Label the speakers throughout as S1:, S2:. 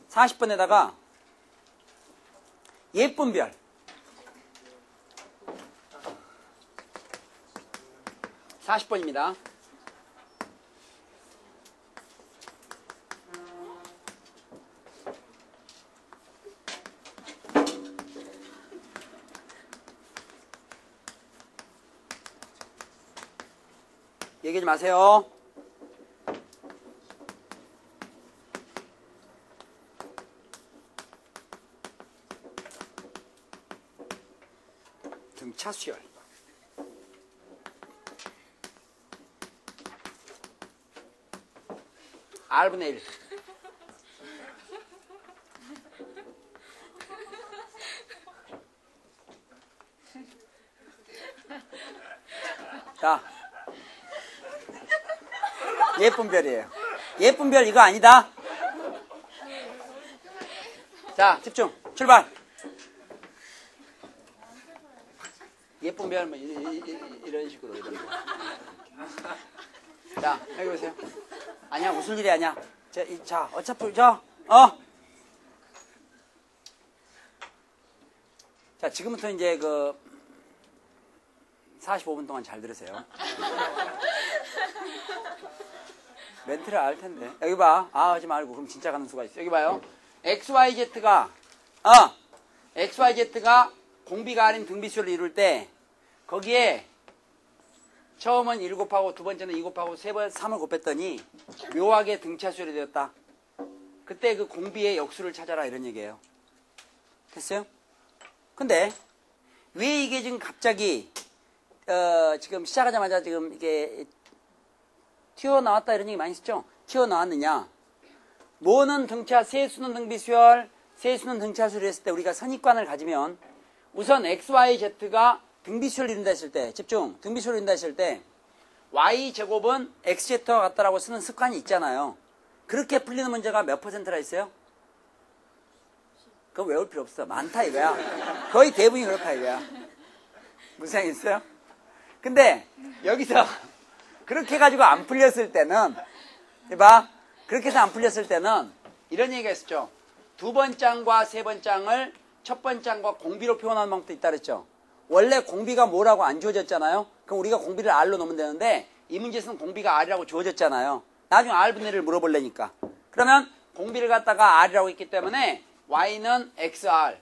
S1: 40번에다가 예쁜 별. (40번입니다) 얘기하지 마세요. 등차 수열. R분의 1. 자, 예쁜 별이에요. 예쁜 별 이거 아니다. 자, 집중. 출발. 예쁜 별 뭐 이런 식으로 이런 거. 자, 여기 보세요. 아니야, 웃을 일이 아니야. 자, 어차피 자, 자, 지금부터 이제 45분 동안 잘 들으세요. 멘트를 알 텐데. 여기 봐. 하지 말고. 그럼 진짜 가는 수가 있어. 여기 봐요. XYZ가 공비가 아닌 등비수를 이룰 때 거기에 처음은 1 곱하고 두 번째는 2 곱하고 세 번 3을 곱했더니 묘하게 등차수열이 되었다. 그때 그 공비의 역수를 찾아라 이런 얘기예요. 됐어요? 근데 왜 이게 지금 갑자기 지금 시작하자마자 지금 이게 튀어나왔다 이런 얘기 많이 했죠? 튀어나왔느냐? 뭐는 등차, 세수는 등비수열, 세수는 등차수열 했을 때 우리가 선입관을 가지면 우선 XYZ가 등비수열을 이룬다 했을 때, 집중, 등비수열을 이룬다 했을 때 Y제곱은 XZ와 같다라고 쓰는 습관이 있잖아요. 그렇게 풀리는 문제가 몇 퍼센트나 있어요? 그거 외울 필요 없어. 많다 이거야. 거의 대부분이 그렇다 이거야. 무슨 생각 있어요? 근데 여기서 그렇게 해가지고 안 풀렸을 때는, 봐. 그렇게 해서 안 풀렸을 때는 이런 얘기가 있었죠. 두 번 짱과 세 번 짱을 첫 번 짱과 공비로 표현하는 방법도 있다 그랬죠. 원래 공비가 뭐라고 안 주어졌잖아요. 그럼 우리가 공비를 R로 넣으면 되는데 이 문제에서는 공비가 R이라고 주어졌잖아요. 나중에 R분의 1을 물어보려니까. 그러면 공비를 갖다가 R이라고 했기 때문에 Y는 XR,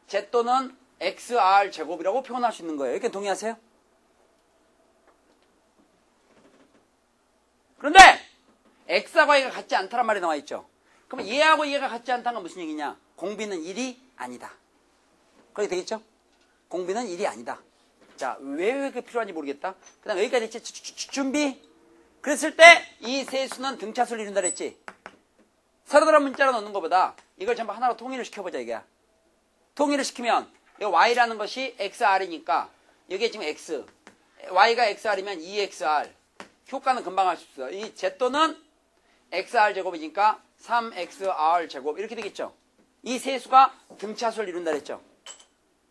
S1: Z또는 XR 제곱이라고 표현할 수 있는 거예요. 이렇게 동의하세요? 그런데 X하고 Y가 같지 않다란 말이 나와 있죠. 그럼 얘하고 얘가 같지 않다는 건 무슨 얘기냐? 공비는 1이 아니다. 그렇게 되겠죠? 공비는 1이 아니다. 자, 왜 그게 필요한지 모르겠다. 그 다음 여기까지 했지? 준비? 그랬을 때 이 세수는 등차수를 이룬다 그랬지. 서로 다른 문자로 넣는 것보다 이걸 전부 하나로 통일을 시켜보자 이게야. 통일을 시키면 이 Y라는 것이 XR이니까 여기에 지금 X, Y가 XR이면 2XR. 효과는 금방 할 수 있어. 이 Z또는 XR 제곱이니까 3XR 제곱 이렇게 되겠죠. 이 세수가 등차수를 이룬다 그랬죠.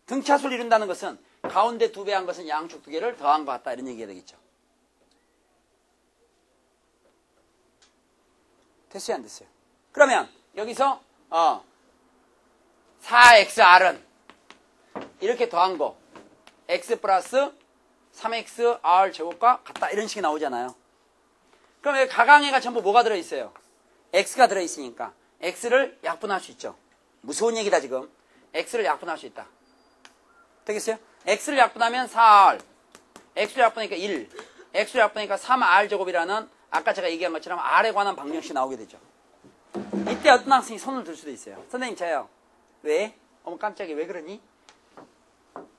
S1: 등차수를 이룬다는 것은 가운데 2배 한 것은 양축 2개를 더한 것 같다 이런 얘기가 되겠죠. 됐어요 안 됐어요? 그러면 여기서 4XR은 이렇게 더한 거 X 플러스 3XR 제곱과 같다 이런 식이 나오잖아요. 그럼 여기 가강에가 전부 뭐가 들어있어요? X가 들어있으니까 X를 약분할 수 있죠. 무서운 얘기다 지금. X를 약분할 수 있다. 되겠어요? X를 약분하면 4R, X를 약분하니까 1, X를 약분하니까 3R 제곱이라는 아까 제가 얘기한 것처럼 R에 관한 방정식이 나오게 되죠. 이때 어떤 학생이 손을 들 수도 있어요. 선생님 저요. 왜? 어머 깜짝이야 왜 그러니?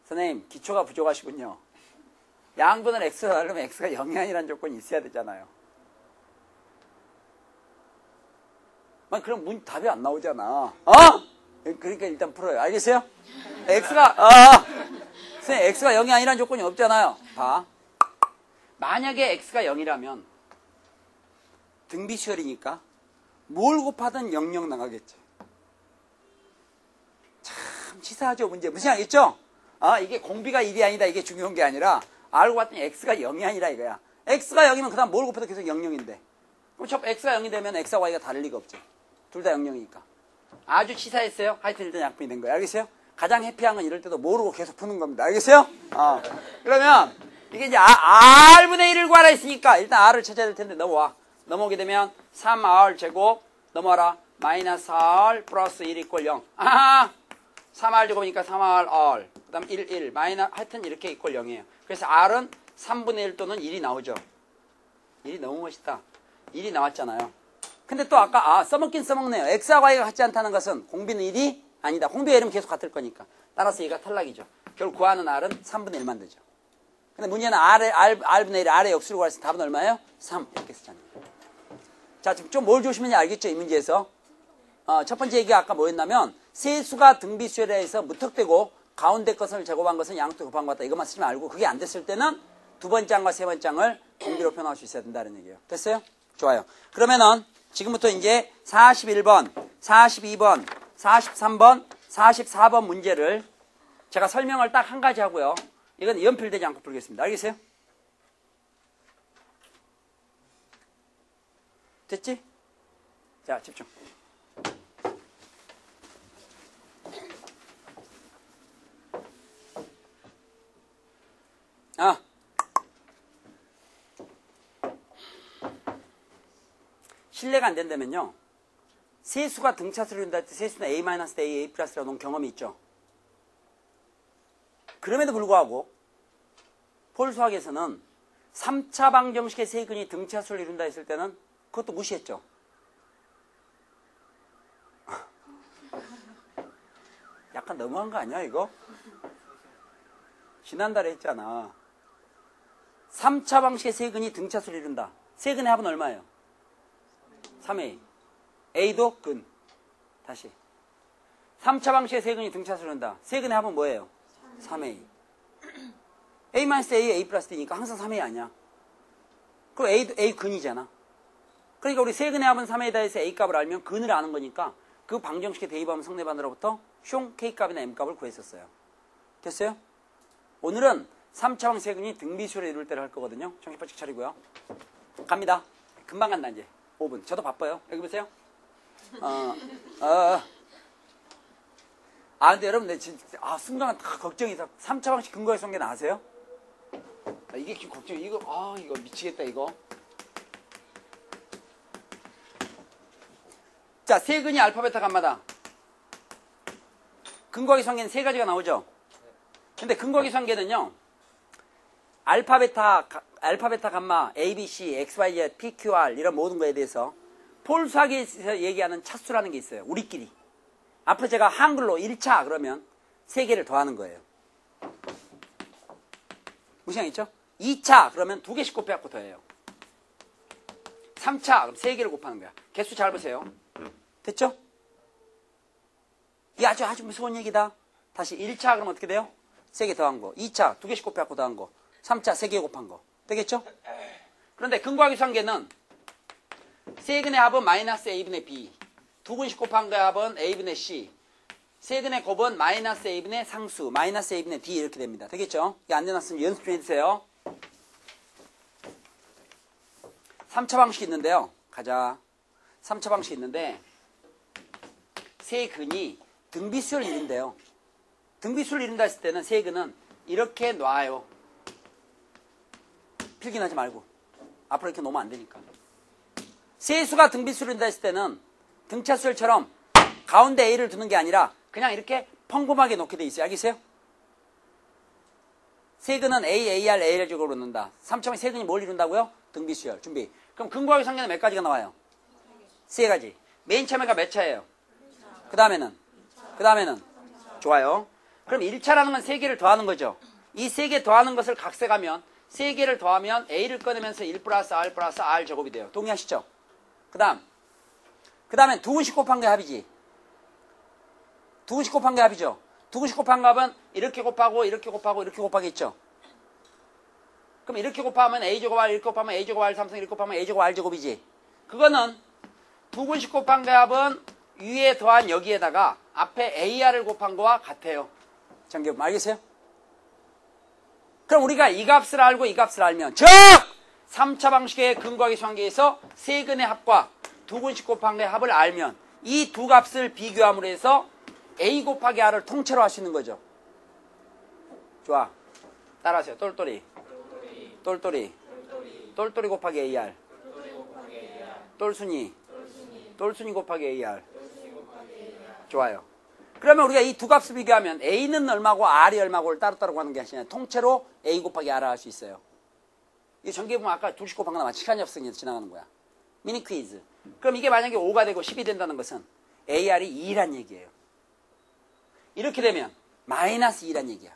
S1: 선생님 기초가 부족하시군요. 양분을 X로 하려면 X가 0이 아니라는 조건이 있어야 되잖아요. 그럼 답이 안 나오잖아. 그러니까 일단 풀어요. 알겠어요? 선생님 X가 0이 아니라는 조건이 없잖아요. 봐. 만약에 X가 0이라면 등비수열이니까 뭘 곱하든 00 나가겠지. 참 치사하죠 문제. 무슨 생각 있죠? 이게 공비가 1이 아니다 이게 중요한 게 아니라 알고 봤더니 X가 0이 아니라 이거야. x가 0이면 그 다음 뭘 곱해도 계속 0,0인데. 그럼 저 x가 0이 되면 x와 y가 다를 리가 없죠. 둘 다 0,0이니까. 아주 치사했어요? 하여튼 일단 약분이 된 거예요. 알겠어요? 가장 해피한 건 이럴 때도 모르고 계속 푸는 겁니다. 알겠어요? 그러면 이게 이제 r분의 1을 구하라 했으니까 일단 r을 찾아야 될 텐데 넘어와. 넘어오게 되면 3r 제곱 넘어와라. 마이너스 r 플러스 1 이꼴 0. 아하! 3r 제곱이니까 3r. 그 다음 1 하여튼 이렇게 이꼴 0이에요. 그래서 r은 3분의 1 또는 1이 나오죠. 1이 너무 멋있다. 1이 나왔잖아요. 근데 또 아까 써먹긴 써먹네요. x와 y가 같지 않다는 것은 공비는 1이 아니다. 공비와 1은 계속 같을 거니까. 따라서 얘가 탈락이죠. 결국 구하는 r은 3분의 1만 되죠. 근데 문제는 r분의 1, r의 역수를 구할 때 답은 얼마예요? 3. 이렇게 쓰잖아요. 자, 지금 좀 뭘 조심했는지 알겠죠? 이 문제에서. 첫 번째 얘기가 아까 뭐였냐면 세수가 등비수열에 의해서 무턱대고 가운데 것을 제곱한 것은 양쪽 곱한 것 같다. 이것만 쓰지만 알고 그게 안 됐을 때는 두 번째 항과 세 번째 항을 공비로 표현할 수 있어야 된다는 얘기예요. 됐어요? 좋아요. 그러면은 지금부터 이제 41번, 42번, 43번, 44번 문제를 제가 설명을 딱 한 가지 하고요. 이건 연필되지 않고 풀겠습니다. 알겠어요? 됐지? 자, 집중. 실례가 안 된다면요. 세수가 등차수를 이룬다 할 때 세수는 a-a, a 플러스라고 놓은 경험이 있죠. 그럼에도 불구하고 폴수학에서는 3차 방정식의 세근이 등차수를 이룬다 했을 때는 그것도 무시했죠. 약간 너무한 거 아니야 이거? 지난달에 했잖아. 3차 방식의 세근이 등차수를 이룬다. 세근의 합은 얼마예요? 3a. a도 근. 다시. 3차 방식의 세근이 등차수를 이룬다. 세근의 합은 뭐예요? 3a. a-a, a 플러스 d니까 항상 3a 아니야. 그럼 a도 a 근이잖아. 그러니까 우리 세근의 합은 3a다 해서 a 값을 알면 근을 아는 거니까 그 방정식에 대입하면 상대반으로부터 숑 k 값이나 m 값을 구했었어요. 됐어요? 오늘은 3차 방식 세근이 등비수를 이룰 때를 할 거거든요. 정신 바짝 차리고요. 갑니다. 금방 간다 이제. 5분. 저도 바빠요. 여기 보세요. 근데 여러분, 내 진짜, 순간 다 걱정이 다 3차 방식 근거의 성계 나세요? 이게 지금 걱정이, 이거 미치겠다, 이거. 자, 세근이 알파, 베타, 감마다. 근거의 성계는 세 가지가 나오죠? 근데 근거의 성계는요, 알파, 베타, 감마, A, B, C, X, Y, Z, P, Q, R 이런 모든 거에 대해서 폴수학에서 얘기하는 차수라는 게 있어요. 우리끼리. 앞으로 제가 한글로 1차 그러면 3개를 더하는 거예요. 무시한 있죠? 2차 그러면 2개씩 곱해갖고 더해요. 3차 그럼 3개를 곱하는 거야. 개수 잘 보세요. 됐죠? 이게 아주 무서운 얘기다. 다시 1차 그러면 어떻게 돼요? 3개 더한 거. 2차 2개씩 곱해갖고 더한 거. 3차 3개 곱한 거. 되겠죠? 그런데 근거하기 상계는 세근의 합은 마이너스 a분의 b. 두 근씩 곱한 거의 합은 a분의 c. 세근의 곱은 마이너스 a분의 상수. 마이너스 a분의 d 이렇게 됩니다. 되겠죠? 이게 안 되놨으면 연습 좀 해주세요. 3차 방식이 있는데요. 가자. 3차 방식이 있는데 세근이 등비수를 이룬대요. 등비수를 이룬다 했을 때는 세근은 이렇게 놔요. 필기하지 말고. 앞으로 이렇게 놓으면 안 되니까. 세수가 등비수를 이룬다 했을 때는 등차수열처럼 가운데 A를 두는 게 아니라 그냥 이렇게 평범하게 놓게 돼 있어요. 알겠어요? 세근은 A, AR, AR 적으로 놓는다. 3차방의 세근이 뭘 이룬다고요? 등비수열. 준비. 그럼 근거하기 상계는 몇 가지가 나와요? 3가지. 맨 처음에가 몇 차예요? 그 다음에는? 좋아요. 그럼 1차라는 건 3개를 더하는 거죠. 이 3개 더하는 것을 각색하면 3개를 더하면 A를 꺼내면서 1 플러스 R 플러스 R 제곱이 돼요. 동의하시죠? 그 다음에 2근씩 곱한 게 합이지. 2근씩 곱한 게 합이죠. 2근씩 곱한 거 합은 이렇게 곱하고 이렇게 곱하고 이렇게 곱하겠죠. 그럼 이렇게 곱하면 A제곱 R, 이렇게 곱하면 A제곱 R 삼성, 이렇게 곱하면 A제곱 R 제곱이지. 그거는 2근씩 곱한 게 합은 위에 더한 여기에다가 앞에 AR을 곱한 거와 같아요. 정규 알겠어요? 그럼 우리가 이 값을 알고 이 값을 알면 즉 3차 방식의 근거하기 관계에서 세근의 합과 두근씩 곱한 의 합을 알면 이 두 값을 비교함으로 해서 A 곱하기 R을 통째로 할 수 있는 거죠. 좋아. 따라하세요. 똘똘이. 똘똘이. 똘똘이 곱하기 AR. 똘순이. 똘순이 곱하기 AR. 좋아요. 그러면 우리가 이 두 값을 비교하면 A는 얼마고 R이 얼마고를 따로따로 구하는 게 아니라 통째로 A 곱하기 R을 할 수 있어요. 이 전개 보면 아까 둘씩 곱한 거나 시간이 없으니까 지나가는 거야. 미니 퀴즈. 그럼 이게 만약에 5가 되고 10이 된다는 것은 AR이 2란 얘기예요. 이렇게 되면 마이너스 2란 얘기야.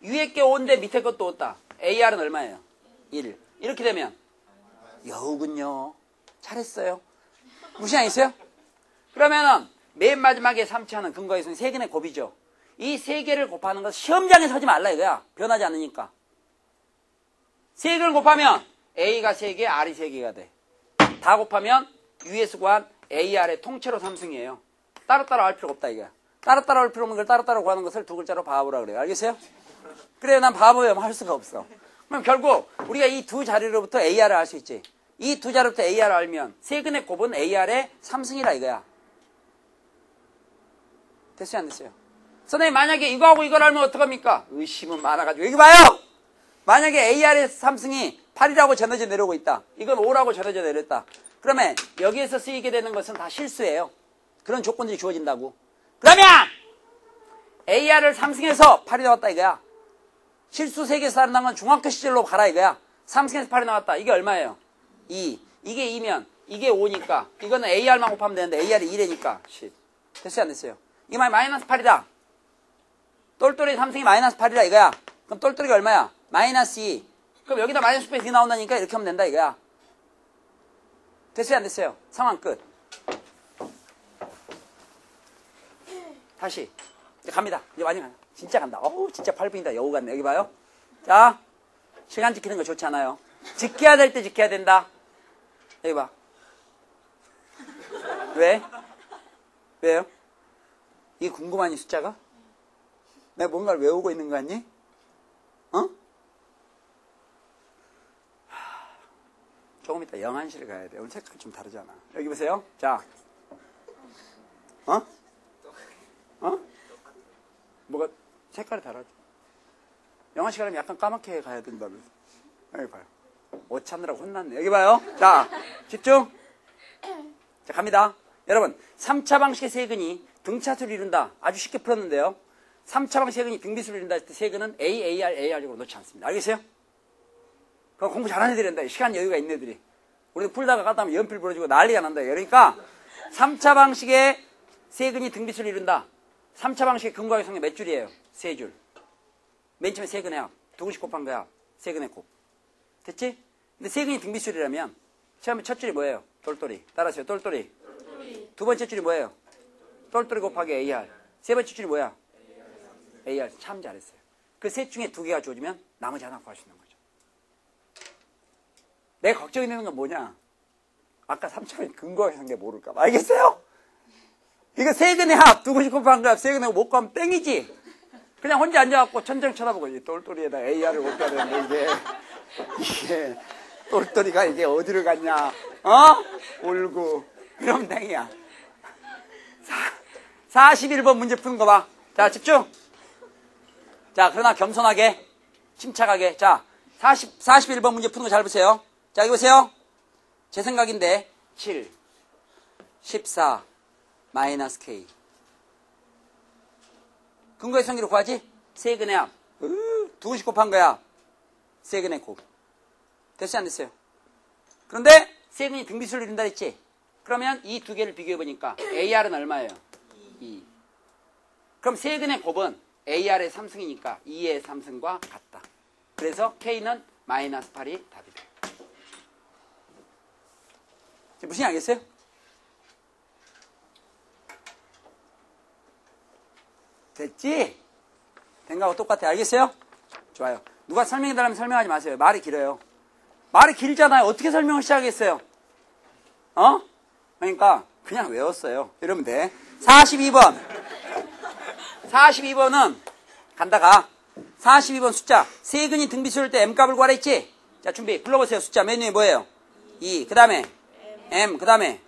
S1: 위에 게 5인데 밑에 것도 5다. AR은 얼마예요? 1. 이렇게 되면 여우군요. 잘했어요. 무시 안 했어요? 그러면은 맨 마지막에 3차는 근거에서는 세 개의 곱이죠. 이 세 개를 곱하는 것 시험장에서 하지 말라 이거야. 변하지 않으니까. 세 개를 곱하면 A가 3개, R이 3개가 돼. 다 곱하면 위에서 구한 AR의 통째로 3승이에요. 따로따로 할 필요가 없다 이거야. 따로따로 할 필요 없는 걸 따로따로 구하는 것을 두 글자로 바보라 그래요. 알겠어요? 그래요. 난 바보예요. 할 수가 없어. 그럼 결국 우리가 이 두 자리로부터 AR을 알 수 있지. 이 두 자리로부터 AR을 알면 세근의 곱은 AR의 3승이라 이거야. 됐어요? 안 됐어요? 선생님 만약에 이거하고 이걸 알면 어떡합니까? 의심은 많아가지고 여기 봐요! 만약에 AR의 3승이 8이라고 전해져 내려오고 있다. 이건 5라고 전해져 내렸다. 그러면 여기에서 쓰이게 되는 것은 다 실수예요. 그런 조건들이 주어진다고. 그러면 AR을 3승해서 8이 나왔다 이거야. 실수 3개에서 살아난 건 중학교 시절로 가라 이거야. 3승에서 8이 나왔다. 이게 얼마예요? 2. 이게 2면 이게 5니까 이거는 AR만 곱하면 되는데 AR이 2래니까 10. 됐어요? 안 됐어요? 이게 마이너스 8이다. 똘똘이 3승이 마이너스 8이라 이거야. 그럼 똘똘이가 얼마야? 마이너스 2. 그럼 여기다 마이너스 8이 나온다니까 이렇게 하면 된다 이거야. 됐어요? 안 됐어요? 상황 끝. 다시. 이제 갑니다. 이제 많이 간다. 진짜 간다. 어우, 진짜 8분이다. 여우 같네. 여기 봐요. 자, 시간 지키는 거 좋지 않아요? 지켜야 될 때 지켜야 된다. 여기 봐. 왜? 왜요? 이게 궁금하니, 숫자가? 내가 뭔가를 외우고 있는 거 같니? 어? 조금 이따 영안실에 가야 돼. 오늘 색깔 좀 다르잖아. 여기 보세요. 자. 어? 어? 뭐가 색깔이 다르죠. 영안실 가려면 약간 까맣게 가야 된다면서. 여기 봐요. 옷 찾느라고 혼났네. 여기 봐요. 자, 집중. 자, 갑니다. 여러분, 3차 방식의 세근이 등차수를 이룬다. 아주 쉽게 풀었는데요. 3차 방식 세근이 등비수를 이룬다 할 때 세근은 A, AR, AR식으로 놓지 않습니다. 알겠어요? 그거 공부 잘하는 애들이 한다. 시간 여유가 있는 애들이. 우리도 풀다가 갔다 하면 연필 부러지고 난리가 난다. 그러니까 3차 방식의 세근이 등비수를 이룬다. 3차 방식의 근거하기 성격 몇 줄이에요? 3줄. 맨 처음에 세근의 합. 두근씩 곱한 거야. 세근의 곱. 됐지? 근데 세근이 등비수이라면 처음에 첫 줄이 뭐예요? 똘똘이. 따라하세요. 똘똘이. 두 번째 줄이 뭐예요? 똘똘이 곱하기 AR. 세 번째 줄이 뭐야? AR. 참 잘했어요. 그 셋 중에 두 개가 주어지면 나머지 하나 구할 수 있는 거죠. 내가 걱정이 되는 건 뭐냐? 아까 3차의 근거하기 성격 모를까 봐. 알겠어요? 이거 세근의 합, 두근씩 곱한 거 합, 세근의 합 못 구하면 땡이지? 그냥 혼자 앉아갖고 천장 쳐다보고, 이 똘똘이에다 AR을 곱해야 되는데, 이게, 똘똘이가 이게 어디를 갔냐? 울고. 그럼 땡이야. 41번 문제 푸는 거 봐. 자, 집중. 자, 그러나 겸손하게, 침착하게. 자, 41번 문제 푸는 거 잘 보세요. 자, 여기 보세요. 제 생각인데, 7, 14, 마이너스 K. 근거의 성기로 구하지? 세근의 합. 두근씩 곱한 거야. 세근의 곱. 됐어요? 안 됐어요? 그런데 세근이 등비수를 이룬다 했지? 그러면 이 두 개를 비교해보니까 AR은 얼마예요? 2. 그럼 세근의 곱은 AR의 3승이니까 2의 3승과 같다. 그래서 K는 마이너스 8이 답이 돼. 무슨 알겠어요? 됐지? 된 거하고 똑같아. 알겠어요? 좋아요. 누가 설명해달라면 설명하지 마세요. 말이 길어요. 말이 길잖아요. 어떻게 설명을 시작했어요? 그러니까 그냥 외웠어요. 이러면 돼. 42번. 42번은 간다가 42번 숫자 세근이 등비수일 때 M값을 구하라 했지? 자, 준비. 불러보세요. 숫자 맨 위에 뭐예요? 2. 그 다음에 m. 그 다음에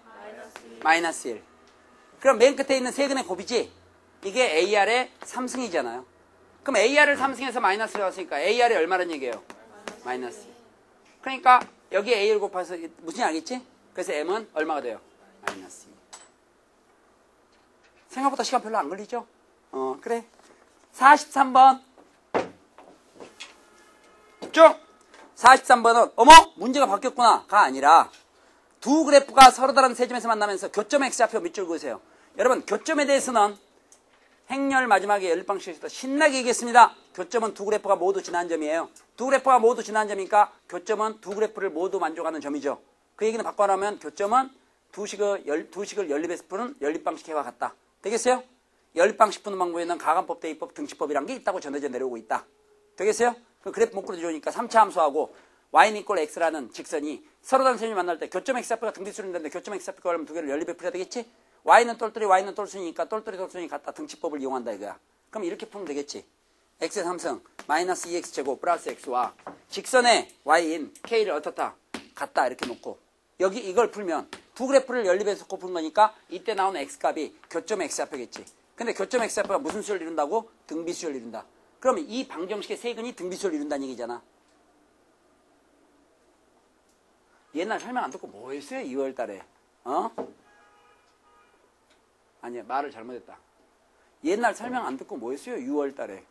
S1: 마이너스 1. 그럼 맨 끝에 있는 세근의 곱이지? 이게 AR의 3승이잖아요. 그럼 AR을 3승해서 마이너스를 왔으니까 AR이 얼마란 얘기예요? 마이너스 2. 그러니까 여기 A를 곱해서 무슨 알겠지? 그래서 M은 얼마가 돼요? 마이너스 2. 생각보다 시간 별로 안 걸리죠? 그래. 43번. 쭉! 43번은 어머! 문제가 바뀌었구나. 가 아니라 두 그래프가 서로 다른 세 점에서 만나면서 교점 X좌표 밑줄 그으세요. 여러분 교점에 대해서는 행렬 마지막에 연립방식에서 신나게 얘기했습니다. 교점은 두 그래프가 모두 지난 점이에요. 두 그래프가 모두 지난 점이니까 교점은 두 그래프를 모두 만족하는 점이죠. 그 얘기는 바꿔놓으면 교점은 두 식을 연립해서 푸는 연립방식과 같다. 되겠어요? 연립방식 푸는 방법에는 가관법, 대입법, 등식법이란 게 있다고 전해져 내려오고 있다. 되겠어요? 그 그래프 목표로 좋으니까 3차 함수하고 y는 이꼴 x라는 직선이 서로 다른 셈이 만날 때 교점 x좌표가 등비수를 있는데 교점 x좌표가 그러면 두 개를 연립해 풀어야 되겠지? y는 똘똘이 y는 똘순이니까 똘똘이 똘순이 같다. 등식법을 이용한다 이거야. 그럼 이렇게 풀면 되겠지. x의 3승 마이너스 2x제곱 플러스 x와 직선의 y인 k를 어떻다? 같다 이렇게 놓고 여기 이걸 풀면 두 그래프를 연립해서 푸는 거니까 이때 나오는 x값이 교점 x좌표겠지. 근데 교점 x좌표가 무슨 수를 이룬다고? 등비수를 이룬다. 그러면 이 방정식의 세근이 등비수를 이룬다는 얘기잖아. 옛날 설명 안 듣고 뭐 했어요? 2월 달에. 아니야, 말을 잘못했다. 옛날 설명 안 듣고 뭐 했어요? 6월 달에.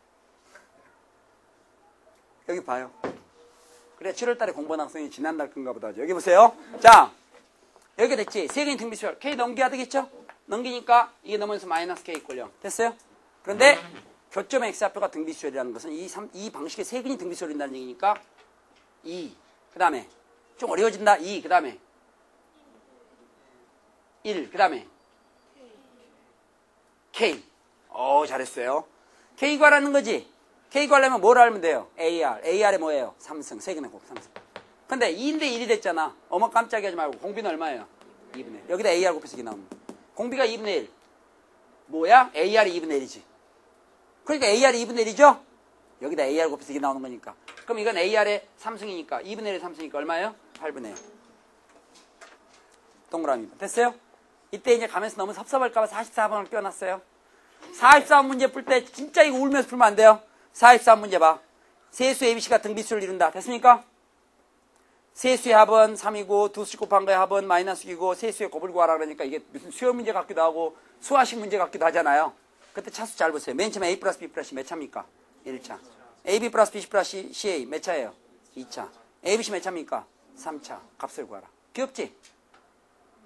S1: 여기 봐요. 그래, 7월 달에 공부한 학생이 지난달 건가 보다. 여기 보세요. 자, 여기 됐지? 세근이 등비수열. K 넘겨야 되겠죠? 넘기니까 이게 넘으면서 마이너스 K 이꼴 0. 됐어요? 그런데 교점 X좌표가 등비수열이라는 것은 이 방식의 세근이 등비수열인다는 얘기니까 2. 그 다음에 좀 어려워진다. 2. 그 다음에 1. 그 다음에 K. 잘했어요. K 구하라는 거지. K 구하려면 뭘 알면 돼요? AR. AR이 뭐예요? 3승. 세근의 곱 3승. 근데 2인데 1이 됐잖아. 어머 깜짝이야 하지 말고. 공비는 얼마예요? 2분의 1. 여기다 AR 곱해서 이게 나옵니다. 공비가 2분의 1. 뭐야? AR이 2분의 1이지. 그러니까 AR이 2분의 1이죠? 여기다 AR 곱해서 이게 나오는 거니까. 그럼 이건 AR의 3승이니까 2분의 1의 3승이니까 얼마예요? 8분의 1. 동그라미입니다. 됐어요? 이때 이제 가면서 너무 섭섭할까봐 44번을 껴놨어요. 44번 문제 풀 때 진짜 이거 울면서 풀면 안 돼요. 44번 문제 봐. 세수 ABC가 등비수를 이룬다. 됐습니까? 세수의 합은 3이고 두 수씩 곱한 거의 합은 마이너스 6이고 세수의 곱을 구하라 그러니까 이게 무슨 수학 문제 같기도 하고 수화식 문제 같기도 하잖아요. 그때 차수 잘 보세요. 맨 처음에 A 플러스 B 플러스 C 몇 차입니까? 1차. AB 플러스 BC 플러스 CA 몇 차예요? 2차. ABC 몇 차입니까? 3차. 값을 구하라. 귀엽지?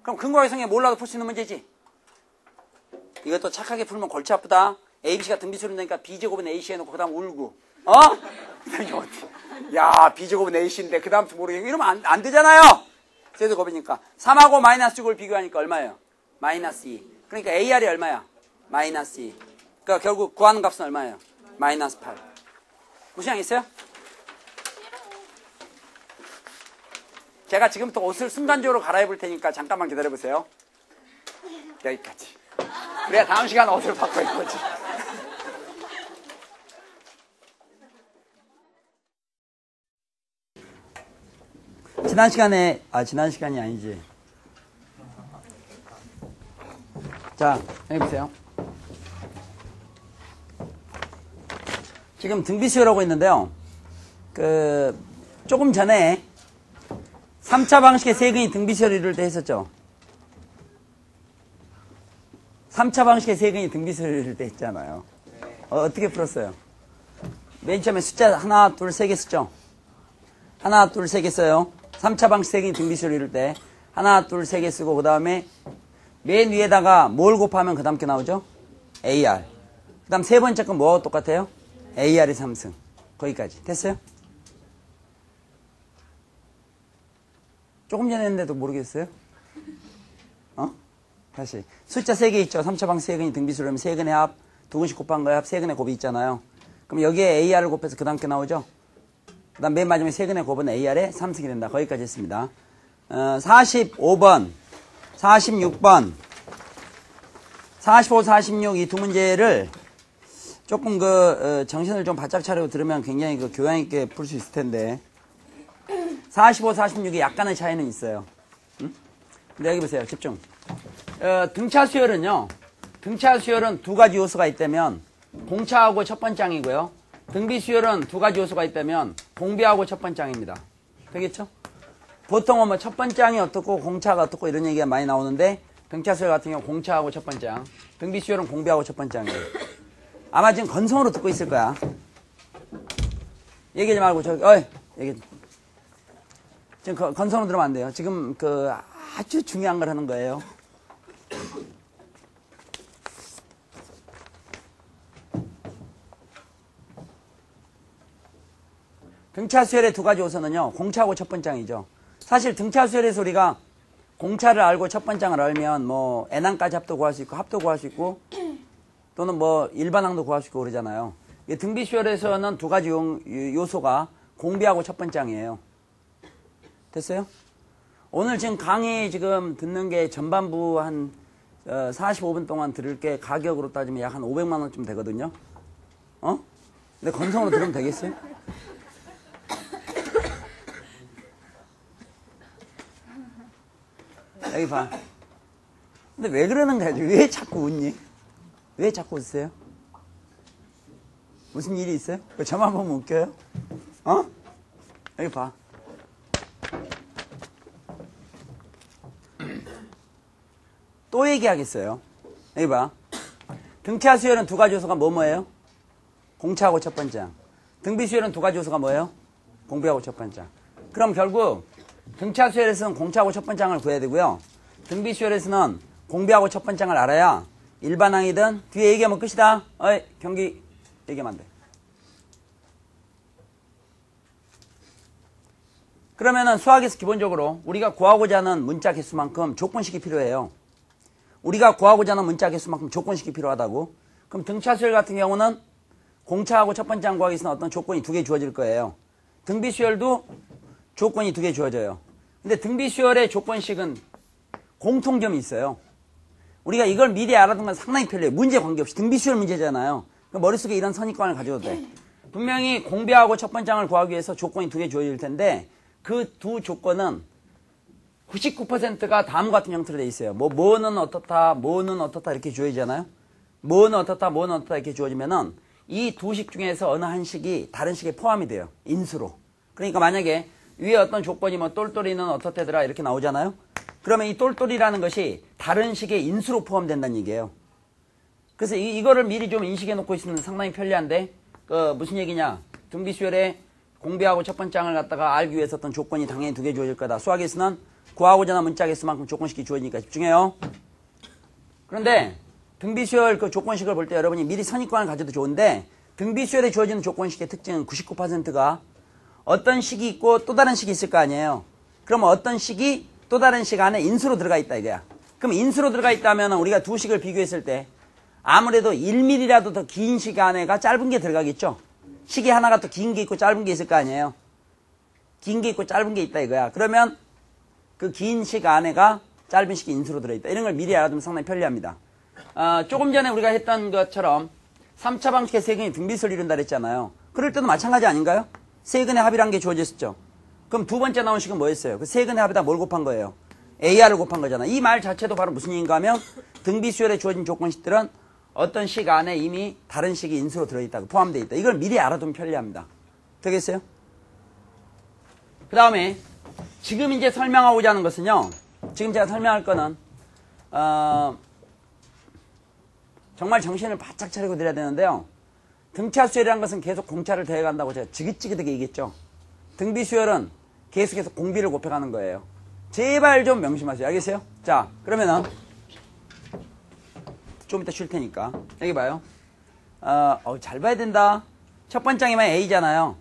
S1: 그럼 근거의 성에 몰라도 풀 수 있는 문제지? 이것도 착하게 풀면 골치 아프다. ABC가 등비수를 내니까 B제곱은 AC 해놓고 그 다음 울고 야 B제곱은 AC인데 그 다음부터 모르겠고 이러면 안 되잖아요. 세제곱이니까 3하고 마이너스 6을 비교하니까 얼마예요? 마이너스 2. 그러니까 AR이 얼마야? 마이너스 2. 그러니까 결국 구하는 값은 얼마예요? 마이너스 8. 무시한 있어요? 제가 지금부터 옷을 순간적으로 갈아입을 테니까 잠깐만 기다려보세요. 여기까지. 그래야 다음 시간에 옷을 바꿔 입거지. 지난 시간이 아니지. 자, 여기 보세요. 지금 등비수열하고 있는데요. 조금 전에 3차 방식의 세근이 등비수열 이룰 때 했었죠. 3차 방식의 세근이 등비수열 이룰 때 했잖아요. 어떻게 풀었어요? 맨 처음에 숫자 하나, 둘, 세 개 썼죠? 하나, 둘, 세 개 써요. 3차 방식 세근이 등비수열 이룰 때 하나, 둘, 세 개 쓰고 그 다음에 맨 위에다가 뭘 곱하면 그 다음 게 나오죠? AR. 그 다음 세 번째 건 뭐하고 똑같아요? AR이 3승. 거기까지. 됐어요? 조금 전에 했는데도 모르겠어요? 다시. 숫자 3개 있죠? 3차 방식 세근이 등비수를 하면 세근의 합, 두 근씩 곱한 거의 합, 세근의 곱이 있잖아요. 그럼 여기에 AR을 곱해서 그 다음 게 나오죠? 그 다음 맨 마지막에 세근의 곱은 AR의 3승이 된다. 거기까지 했습니다. 45번, 46번, 45, 46 이 두 문제를 조금 정신을 좀 바짝 차리고 들으면 굉장히 교양 있게 풀 수 있을 텐데. 45, 46이 약간의 차이는 있어요. 응? 근데 여기 보세요. 집중. 등차 수열은요. 등차 수열은 두 가지 요소가 있다면 공차하고 첫 번째 항이고요. 등비 수열은 두 가지 요소가 있다면 공비하고 첫 번째 항입니다. 되겠죠? 보통은 뭐 첫 번째 항이 어떻고 공차가 어떻고 이런 얘기가 많이 나오는데 등차 수열 같은 경우 공차하고 첫 번째 항, 등비 수열은 공비하고 첫 번째 항이에요. 아마 지금 건성으로 듣고 있을 거야. 얘기하지 말고 저기 얘기. 지금 건성으로 들으면 안 돼요. 지금 그 아주 중요한 걸 하는 거예요. 등차 수열의 두 가지 요소는요. 공차하고 첫 번째 항이죠. 사실 등차 수열에서 우리가 공차를 알고 첫 번째 항을 알면 뭐 N항까지 합도 구할 수 있고 합도 구할 수 있고 또는 뭐 일반항도 구할 수 있고 그러잖아요. 등비 수열에서는 두 가지 요소가 공비하고 첫 번째 항이에요. 됐어요? 오늘 지금 강의 지금 듣는 게 전반부 한 45분 동안 들을 게 가격으로 따지면 약 한 500만 원쯤 되거든요. 근데 건성으로 들으면 되겠어요? 여기 봐. 근데 왜 그러는 거야? 왜 자꾸 웃니? 왜 자꾸 웃으세요? 무슨 일이 있어요? 저만 보면 웃겨요? 여기 봐. 또 얘기하겠어요. 여기 봐. 등차 수열은 두 가지 요소가 뭐예요? 공차하고 첫 번째 항. 등비 수열은 두 가지 요소가 뭐예요? 공비하고 첫 번째 항. 그럼 결국 등차 수열에서는 공차하고 첫 번째 항을 구해야 되고요. 등비 수열에서는 공비하고 첫 번째 항을 알아야 일반항이든 뒤에 얘기하면 끝이다. 경기 얘기하면 안 돼. 그러면은 수학에서 기본적으로 우리가 구하고자 하는 문자 개수만큼 조건식이 필요해요. 우리가 구하고자 하는 문자 개수만큼 조건식이 필요하다고. 그럼 등차 수열 같은 경우는 공차하고 첫 번째 항 구하기 위해서는 어떤 조건이 두 개 주어질 거예요. 등비 수열도 조건이 두 개 주어져요. 근데 등비 수열의 조건식은 공통점이 있어요. 우리가 이걸 미리 알아두면 상당히 편리해요. 문제 관계없이. 등비 수열 문제잖아요. 그러니까 머릿속에 이런 선입관을 가져도 돼. 분명히 공비하고 첫 번째 항을 구하기 위해서 조건이 두 개 주어질 텐데 그 두 조건은 99%가 다음 같은 형태로 돼 있어요. 뭐는 어떻다, 뭐는 어떻다 이렇게 주어지잖아요. 뭐는 어떻다, 뭐는 어떻다 이렇게 주어지면은 이 두 식 중에서 어느 한 식이 다른 식에 포함이 돼요. 인수로. 그러니까 만약에 위에 어떤 조건이 뭐 똘똘이는 어떻대더라 이렇게 나오잖아요. 그러면 이 똘똘이라는 것이 다른 식의 인수로 포함된다는 얘기예요. 그래서 이거를 미리 좀 인식해 놓고 있으면 상당히 편리한데 무슨 얘기냐. 등비 수열에 공비하고 첫 번째 항을 갖다가 알기 위해서 어떤 조건이 당연히 두 개 주어질 거다. 수학에서는 구하고자 하는 문자 개수만큼 조건식이 주어지니까 집중해요. 그런데 등비 수열 그 조건식을 볼 때 여러분이 미리 선입관을 가져도 좋은데 등비 수열에 주어지는 조건식의 특징은 99%가 어떤 식이 있고 또 다른 식이 있을 거 아니에요. 그럼 어떤 식이 또 다른 식 안에 인수로 들어가 있다 이거야. 그럼 인수로 들어가 있다면 우리가 두 식을 비교했을 때 아무래도 1mm라도 더 긴 식 안에가 짧은 게 들어가겠죠. 식이 하나가 또 긴 게 있고 짧은 게 있을 거 아니에요. 긴 게 있고 짧은 게 있다 이거야. 그러면 그 긴 식 안에가 짧은 식이 인수로 들어있다. 이런 걸 미리 알아두면 상당히 편리합니다. 조금 전에 우리가 했던 것처럼 3차 방식의 세근이 등비수를 이룬다 그랬잖아요. 그럴 때도 마찬가지 아닌가요? 세근의 합이란 게 주어졌었죠. 그럼 두 번째 나온 식은 뭐였어요? 그 세근의 합에다 뭘 곱한 거예요? AR을 곱한 거잖아. 이 말 자체도 바로 무슨 얘기인가 하면 등비수열에 주어진 조건식들은 어떤 식 안에 이미 다른 식이 인수로 들어있다. 포함되어 있다. 이걸 미리 알아두면 편리합니다. 되겠어요? 그 다음에 지금 이제 설명하고자 하는 것은요. 지금 제가 설명할 거는 정말 정신을 바짝 차리고 드려야 되는데요. 등차 수열이라는 것은 계속 공차를 더해간다고 제가 지긋지긋하게 얘기했죠. 등비 수열은 계속해서 공비를 곱해가는 거예요. 제발 좀 명심하세요. 알겠어요? 자, 그러면은 좀 이따 쉴 테니까 여기 봐요. 잘 봐야 된다. 첫 번째 항이면 A잖아요.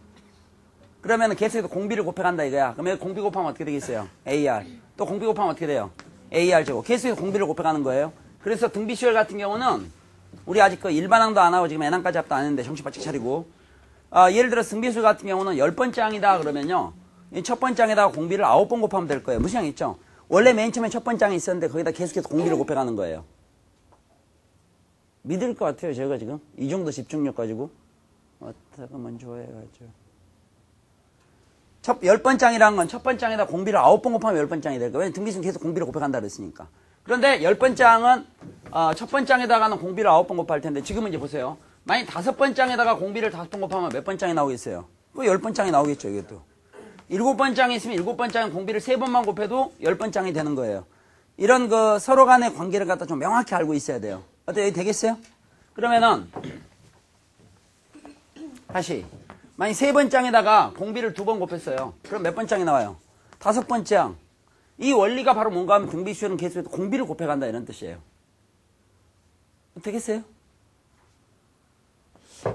S1: 그러면 계속해서 공비를 곱해간다 이거야. 그러면 공비 곱하면 어떻게 되겠어요? AR. 또 공비 곱하면 어떻게 돼요? AR 제곱. 계속해서 공비를 곱해가는 거예요. 그래서 등비 수열 같은 경우는 우리 아직 그 일반항도 안 하고 지금 N항까지 합도 안 했는데 정신 바짝 차리고 예를 들어 등비 수열 같은 경우는 10번째 항이다 그러면요. 이 첫 번째 항에다가 공비를 9번 곱하면 될 거예요. 무슨 항 있죠? 원래 맨 처음에 첫 번째 항이 있었는데 거기다 계속해서 공비를 곱해가는 거예요. 믿을 것 같아요. 제가 지금 이 정도 집중력 가지고 어떡하면 좋아해가지고 10번장이라는 건 첫 번장에다 공비를 9번 곱하면 10번장이 될 거예요. 왜냐면 등비수는 계속 공비를 곱해간다 그랬으니까. 그런데 10번장은 첫 번장에다가는 공비를 9번 곱할 텐데 지금은 이제 보세요. 만약 5번장에다가 공비를 5번 곱하면 몇 번장이 나오겠어요? 그 10번장이 나오겠죠, 이것도. 7번장이 있으면 7번장은 공비를 3번만 곱해도 10번장이 되는 거예요. 이런 서로 간의 관계를 갖다 좀 명확히 알고 있어야 돼요. 어때요? 여기 되겠어요? 그러면은 다시 만약 3번장에다가 공비를 2번 곱했어요. 그럼 몇 번장이 나와요? 5번장. 이 원리가 바로 뭔가 하면 등비수열은 계속해서 공비를 곱해간다 이런 뜻이에요. 되겠어요?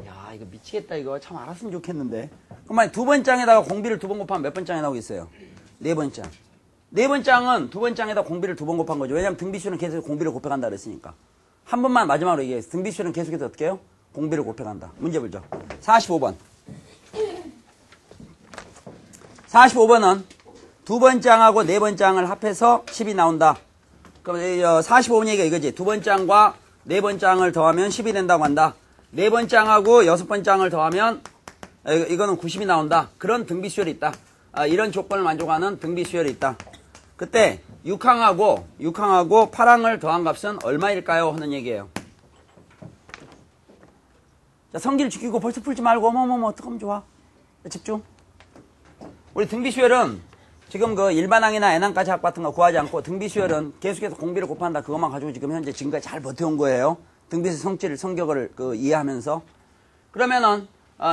S1: 야, 이거 미치겠다. 이거 참 알았으면 좋겠는데. 그럼 만약 2번장에다가 공비를 2번 곱하면 몇 번장이 나오겠어요? 4번장. 4번장은 2번장에다 공비를 2번 곱한 거죠. 왜냐하면 등비수열은 계속 공비를 곱해간다 그랬으니까. 한 번만 마지막으로 얘기해서 등비수열은 계속해서 어떻게 해요? 공비를 곱해간다. 문제 보죠. 45번. 45번은 2번장하고 4번장을 합해서 10이 나온다. 그럼 45번 얘기가 이거지. 2번장과 4번장을 더하면 10이 된다고 한다. 4번장하고 6번장을 더하면 이거는 90이 나온다. 그런 등비수열이 있다. 이런 조건을 만족하는 등비수열이 있다. 그때 6항하고 8항을 더한 값은 얼마일까요? 하는 얘기예요. 자, 성기를 지키고 벌써 풀지 말고 어머머머 어떡하면 좋아. 집중. 우리 등비수열은 지금 일반항이나 N항까지 학 같은 거 구하지 않고 등비수열은 계속해서 공비를 곱한다. 그것만 가지고 지금까지 잘 버텨온 거예요. 등비수 성격을 이해하면서. 그러면은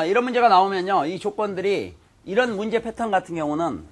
S1: 이런 문제가 나오면요. 이 조건들이 이런 문제 패턴 같은 경우는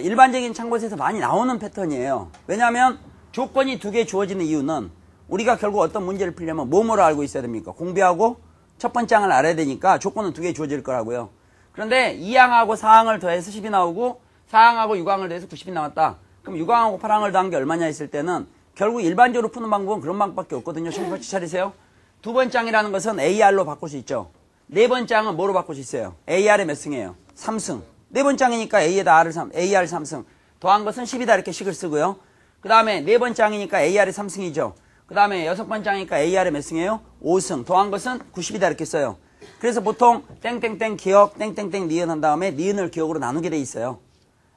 S1: 일반적인 참고서에서 많이 나오는 패턴이에요. 왜냐하면 조건이 2개 주어지는 이유는 우리가 결국 어떤 문제를 풀려면 뭐뭐를 알고 있어야 됩니까? 공비하고 첫 번째 항을 알아야 되니까 조건은 2개 주어질 거라고요. 그런데 2항하고 4항을 더해서 10이 나오고 4항하고 6항을 더해서 90이 나왔다. 그럼 6항하고 8항을 더한 게 얼마냐 했을 때는 결국 일반적으로 푸는 방법은 그런 방법밖에 없거든요. 정신 차리세요. 2번째 항이라는 것은 AR로 바꿀 수 있죠. 4번째 항은 뭐로 바꿀 수 있어요? AR에 몇 승이에요? 3승. 4번째 항이니까 A에다 AR 3승. 더한 것은 10이다 이렇게 식을 쓰고요. 그 다음에 4번째 항이니까 AR이 3승이죠. 그 다음에 6번째 항이니까 AR에 몇 승이에요? 5승. 더한 것은 90이다 이렇게 써요. 그래서 보통 땡땡땡 기억, 땡땡땡 니은 한 다음에 니은을 기억으로 나누게 돼 있어요.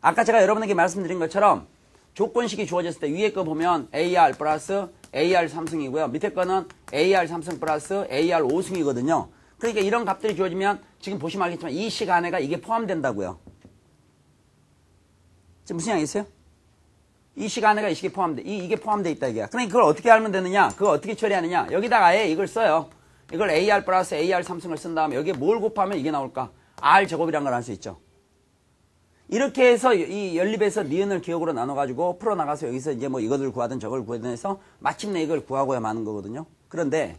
S1: 아까 제가 여러분에게 말씀드린 것처럼 조건식이 주어졌을 때 위에 거 보면 AR 플러스 AR 3승이고요. 밑에 거는 AR 3승 플러스 AR 5승이거든요. 그러니까 이런 값들이 주어지면 지금 보시면 알겠지만 이 시간에가 이게 포함된다고요. 지금 무슨 양이겠어요? 이 시간에가 이게 포함돼 있다 이게. 그러니까 그걸 어떻게 알면 되느냐? 그걸 어떻게 처리하느냐? 여기다가 아예 이걸 써요. 이걸 AR 플러스 AR 3승을 쓴 다음에 여기에 뭘 곱하면 이게 나올까? R 제곱이라는 걸 알 수 있죠. 이렇게 해서 이 연립에서 니은을 기억으로 나눠가지고 풀어나가서 여기서 이제 뭐 이거를 구하든 저걸 구하든 해서 마침내 이걸 구하고야 마는 거거든요. 그런데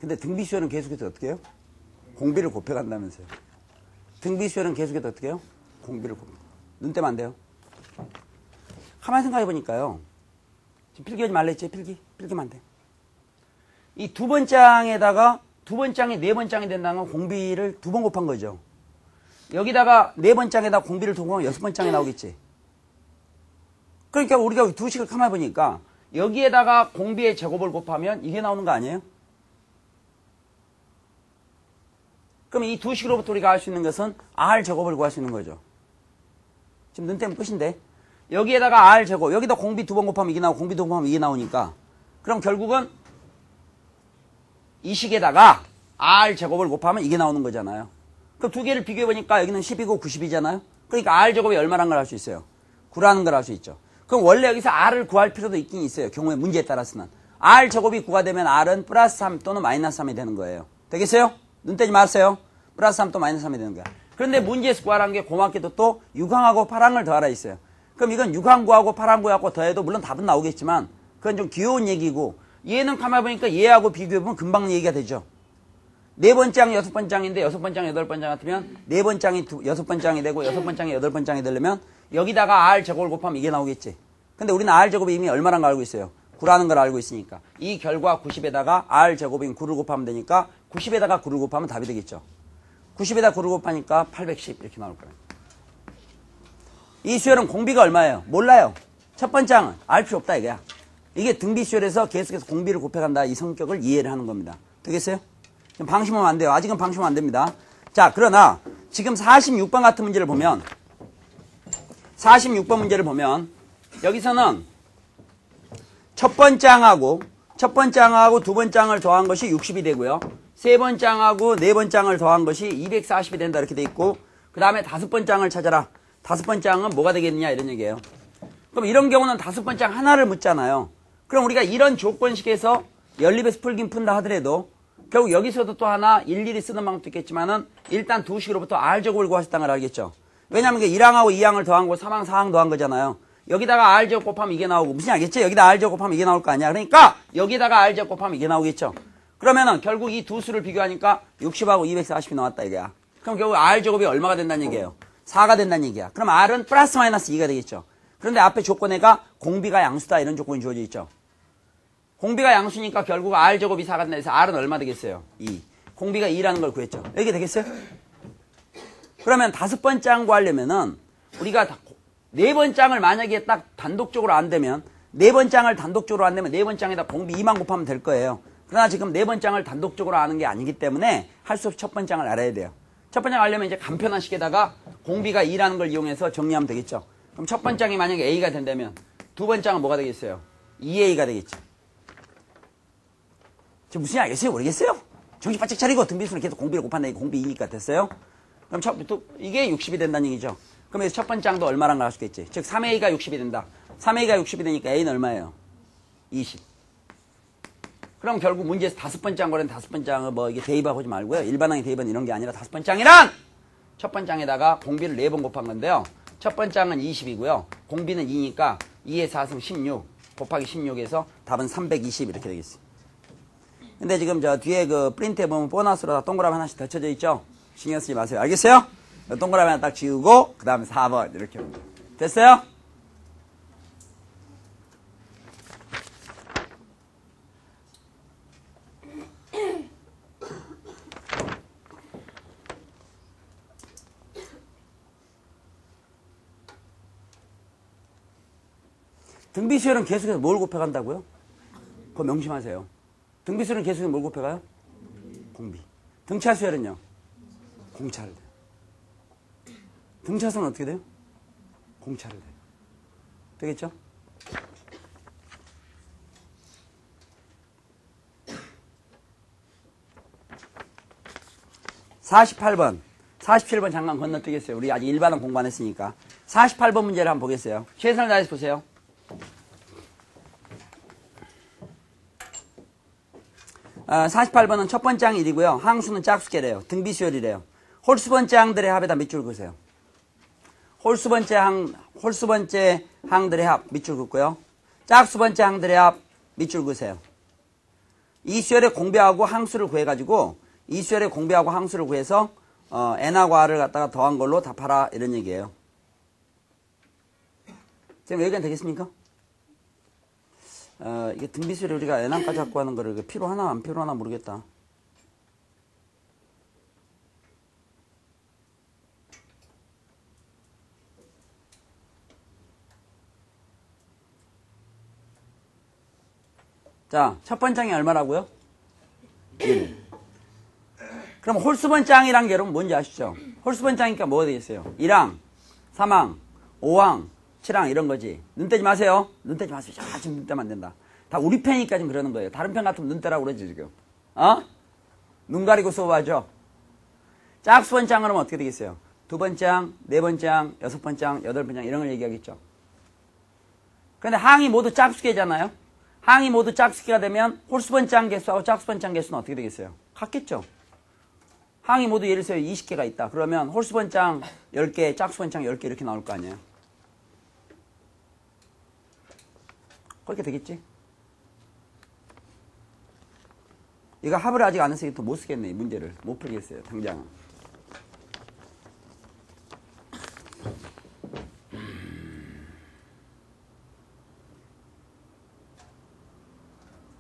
S1: 등비수열은 계속해서 어떻게 해요? 공비를 곱해간다면서요. 등비수열은 계속해서 어떻게 해요? 공비를 곱해. 눈 떼면 안 돼요. 가만히 생각해보니까요. 지금 필기하지 말라 했지? 필기만 안 돼. 이 2번장에다가 2번장이 4번장이 된다는 건 공비를 2번 곱한 거죠. 여기다가 4번장에다 공비를 2번 곱하면 6번장이 나오겠지. 그러니까 우리가 두 식을 가만히 보니까 여기에다가 공비의 제곱을 곱하면 이게 나오는 거 아니에요? 그럼 이 두 식으로부터 우리가 알 수 있는 것은 R 제곱을 구할 수 있는 거죠. 지금 눈 떼면 끝인데. 여기에다가 R 제곱, 여기다 공비 2번 곱하면 이게 나오고 공비 2번 곱하면 이게 나오니까 그럼 결국은 이 식에다가 R 제곱을 곱하면 이게 나오는 거잖아요. 그럼 두 개를 비교해보니까 여기는 10이고 90이잖아요. 그러니까 R 제곱이 얼마라는 걸 알 수 있어요? 9라는 걸 알 수 있죠. 그럼 원래 여기서 R을 구할 필요도 있긴 있어요. 경우에 문제에 따라서는. R 제곱이 9가 되면 R은 플러스 3 또는 마이너스 3이 되는 거예요. 되겠어요? 눈 떼지 마세요. 플러스 3 또 마이너스 3이 되는 거야. 그런데 문제에서 구하라는 게 고맙게도 또 6항하고 8항을 더하라 있어요. 그럼 이건 6항 구하고 8항 구하고 더해도 물론 답은 나오겠지만 그건 좀 귀여운 얘기고 얘는 가만히 보니까 얘하고 비교해보면 금방 얘기가 되죠. 4번째 항 6번장인데 6번장 8번장 같으면 4번장이 6번장이 되고 6번장이 8번장이 되려면 여기다가 R 제곱을 곱하면 이게 나오겠지. 근데 우리는 R 제곱이 이미 얼마란 걸 알고 있어요. 9라는 걸 알고 있으니까 이 결과 90에다가 R 제곱인 9를 곱하면 되니까 90에다가 9를 곱하면 답이 되겠죠. 90에다 9를 곱하니까 810 이렇게 나올 거예요. 이 수열은 공비가 얼마예요? 몰라요. 첫 번째 항은 알 필요 없다 이거야. 이게 등비수열에서 계속해서 공비를 곱해간다. 이 성격을 이해를 하는 겁니다. 되겠어요? 지금 방심하면 안 돼요. 아직은 방심하면 안 됩니다. 자, 그러나 지금 46번 같은 문제를 보면 46번 문제를 보면 여기서는 첫 번째 항하고 두 번째 항을 더한 것이 60이 되고요. 세 번째 항하고 네 번째 항을 더한 것이 240이 된다. 이렇게 돼 있고 그 다음에 다섯 번째 항을 찾아라. 다섯 번째 항은 뭐가 되겠느냐 이런 얘기예요. 그럼 이런 경우는 다섯 번째 항 하나를 묻잖아요. 그럼 우리가 이런 조건식에서 연립에서 풀긴 푼다 하더라도 결국 여기서도 또 하나 일일이 쓰는 방법도 있겠지만은 일단 두 식으로부터 R 제곱을 구하셨다는 걸 알겠죠. 왜냐하면 1항하고 2항을 더한 거 3항, 4항 더한 거잖아요. 여기다가 R 제곱 곱하면 이게 나오고 무슨 알겠지? 여기다 R 제곱 곱하면 이게 나올 거 아니야. 그러니까 여기다가 R 제곱 곱하면 이게 나오겠죠. 그러면은 결국 이 두 수를 비교하니까 60하고 240이 나왔다 이거야. 그럼 결국 R 제곱이 얼마가 된다는 얘기예요? 4가 된다는 얘기야. 그럼 R은 플러스 마이너스 2가 되겠죠. 그런데 앞에 조건에가 공비가 양수다 이런 조건이 주어져 있죠. 공비가 양수니까 결국 R 제곱이 4가 된다 해서 R은 얼마 되겠어요? 2. 공비가 2라는 걸 구했죠. 이렇게 되겠어요? 그러면 다섯 번째 항 구하려면은 우리가 네 번째 항을 만약에 딱 단독적으로 안 되면 네 번째 항을 단독적으로 안 되면 네 번째 항에다 공비 2만 곱하면 될 거예요. 그러나 지금 네 번째 항을 단독적으로 아는 게 아니기 때문에 할 수 없이 첫 번째 항을 알아야 돼요. 첫 번째 항 알려면 이제 간편한 식에다가 공비가 2라는 걸 이용해서 정리하면 되겠죠. 그럼 첫 번째 항이 만약에 A가 된다면 두 번째 항은 뭐가 되겠어요? 2A가 되겠죠. 지금 무슨 알겠어요? 모르겠어요? 정신 바짝 차리고 등비수는 계속 공비를 곱한다. 이게 공비 2니까 됐어요? 그럼 이게 60이 된다는 얘기죠. 그럼 여기서 첫 번째 항도 얼마랑 나올 수 있겠지? 즉 3A가 60이 된다. 3A가 60이 되니까 A는 얼마예요? 20. 그럼 결국 문제에서 다섯 번째 항거는 다섯 번째 항을 뭐 이게 대입하고 하지 말고요. 일반항의 대입은 이런 게 아니라 다섯 번째 항이란 첫 번째 항에다가 공비를 4번 곱한 건데요. 첫 번째 항은 20이고요. 공비는 2니까 2의 4승 16 곱하기 16에서 답은 320 이렇게 되겠어요. 근데 지금 저 뒤에 그 프린트에 보면 보너스로 다 동그라미 하나씩 덧쳐져 있죠? 신경 쓰지 마세요. 알겠어요? 동그라미 하나 딱 지우고 그 다음에 4번 이렇게 하면 돼요. 됐어요? 등비수열은 계속해서 뭘 곱해간다고요? 그거 명심하세요. 등비수열은 계속해서 뭘 곱해가요? 공비. 등차수열은요? 공차를 돼요. 등차수는 어떻게 돼요? 공차를 돼요. 되겠죠? (48번) 47번 잠깐 건너뛰겠어요. 우리 아직 일반은 공부 안 했으니까 48번 문제를 한번 보겠어요. 최선을 다해서 보세요. 48번은 첫 번째 항이 1이고요. 항수는 짝수계래요. 등비수열이래요. 홀수 번째 항들의 합에다 밑줄 그으세요. 홀수 번째 항들의 합 밑줄 긋고요. 짝수 번째 항들의 합 밑줄 그으세요. 이수열의 공배하고 항수를 구해가지고 이수열의 공배하고 항수를 구해서 n하고 r을 갖다가 더한 걸로 답하라 이런 얘기예요. 지금 여기까지 되겠습니까? 이게 등비수열이 우리가 n항까지 갖고 하는 거를 필요하나 안 필요하나 모르겠다. 자, 첫 번째 항이 얼마라고요? 1. 그럼 홀수 번째 항이란 게 여러분 뭔지 아시죠? 홀수 번째 항이니까 뭐가 되겠어요? 1항, 3항, 5항, 7항 이런 거지. 눈 떼지 마세요. 눈 떼지 마세요. 지금 눈 떼면 안 된다. 다 우리 편이니까 지금 그러는 거예요. 다른 편 같으면 눈 떼라고 그러지 지금. 눈 가리고 수업하죠. 짝수 번째 항은 어떻게 되겠어요? 두 번째 항, 네 번째 항, 여섯 번째 항, 여덟 번째 항 이런 걸 얘기하겠죠. 그런데 항이 모두 짝수계잖아요. 항이 모두 짝수계가 되면 홀수 번째 항 개수하고 짝수 번째 항 개수는 어떻게 되겠어요? 같겠죠. 항이 모두 예를 들어서 20개가 있다. 그러면 홀수 번째 항 10개, 짝수 번째 항 10개 이렇게 나올 거 아니에요. 그렇게 되겠지. 이거 합을 아직 안 해서 더 못 쓰겠네. 이 문제를 못 풀겠어요. 당장은.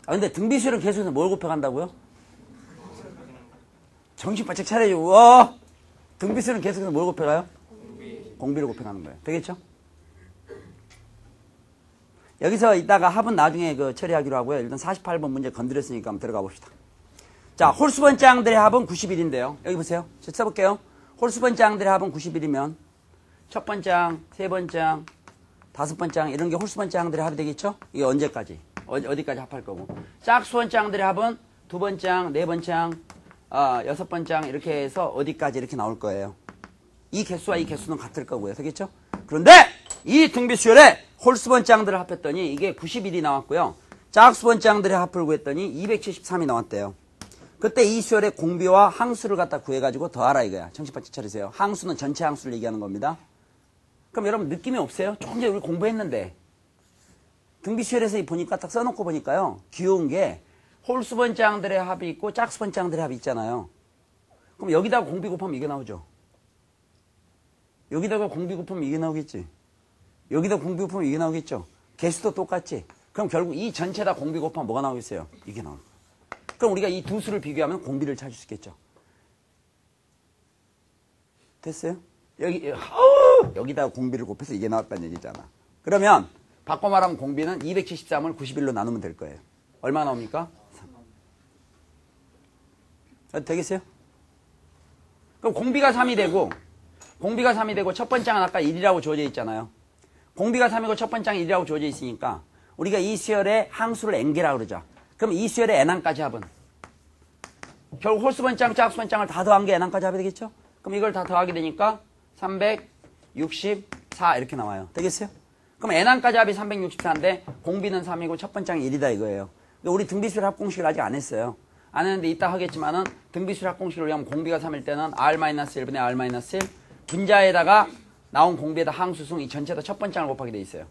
S1: 근데 등비수열은 계속해서 뭘 곱해간다고요? 정신 바짝 차려요. 등비수열은 계속해서 뭘 곱해가요? 공비를 곱해가는 거예요. 되겠죠? 여기서 이따가 합은 나중에 그 처리하기로 하고요. 일단 48번 문제 건드렸으니까 한번 들어가 봅시다. 자, 홀수 번째 항들의 합은 91인데요. 여기 보세요. 저 써볼게요. 홀수 번째 항들의 합은 91이면 첫 번째 항, 세 번째 항, 다섯 번째 항 이런 게 홀수 번째 항들의 합이 되겠죠? 이게 언제까지? 어디까지 합할 거고. 짝수 번째 항들의 합은 두 번째 항, 네 번째 항, 여섯 번째 항 이렇게 해서 어디까지 이렇게 나올 거예요. 이 개수와 이 개수는 같을 거고요. 되겠죠? 그런데 이 등비수열에 홀수 번째 항들을 합했더니 이게 91이 나왔고요. 짝수 번째 항들의 합을 구했더니 273이 나왔대요. 그때 이 수열의 공비와 항수를 갖다 구해가지고 더하라 이거야. 정신바짝 차리세요. 항수는 전체 항수를 얘기하는 겁니다. 그럼 여러분 느낌이 없어요? 조금 전에 우리 공부했는데 등비수열에서 보니까 딱 써놓고 보니까요. 귀여운 게 홀수 번째 항들의 합이 있고 짝수 번째 항들의 합이 있잖아요. 그럼 여기다가 공비 곱하면 이게 나오죠. 여기다가 공비 곱하면 이게 나오겠지. 여기다 공비 곱하면 이게 나오겠죠. 개수도 똑같지. 그럼 결국 이 전체 다 공비 곱하면 뭐가 나오겠어요? 이게 나옵니다. 그럼 우리가 이 두 수를 비교하면 공비를 찾을 수 있겠죠. 됐어요? 여기다가 공비를 곱해서 이게 나왔다는 얘기잖아. 그러면 바꿔 말하면 공비는 273을 91로 나누면 될 거예요. 얼마 나옵니까? 3. 되겠어요? 그럼 공비가 3이 되고 첫 번째 항은 아까 1이라고 주어져 있잖아요. 공비가 3이고 첫 번째 항이 1이라고 주어져 있으니까 우리가 이 수열의 항수를 n개라고 그러죠. 그럼 이 수열의 n항까지 합은 결국 홀수 번째 항, 짝수 번째 항을 다 더한 게 n항까지 합이 되겠죠? 그럼 이걸 다 더하게 되니까 364 이렇게 나와요. 되겠어요? 그럼 n항까지 합이 364인데 공비는 3이고 첫 번째 항이 1이다 이거예요. 근데 우리 등비수열 합 공식을 아직 안 했어요. 안 했는데 이따 하겠지만은 등비수열 합 공식을 위하면 공비가 3일 때는 r-1분의 r-1 분자에다가 나온 공비에다 항수승 이 전체 다 첫 번째 항을 곱하게 돼 있어요.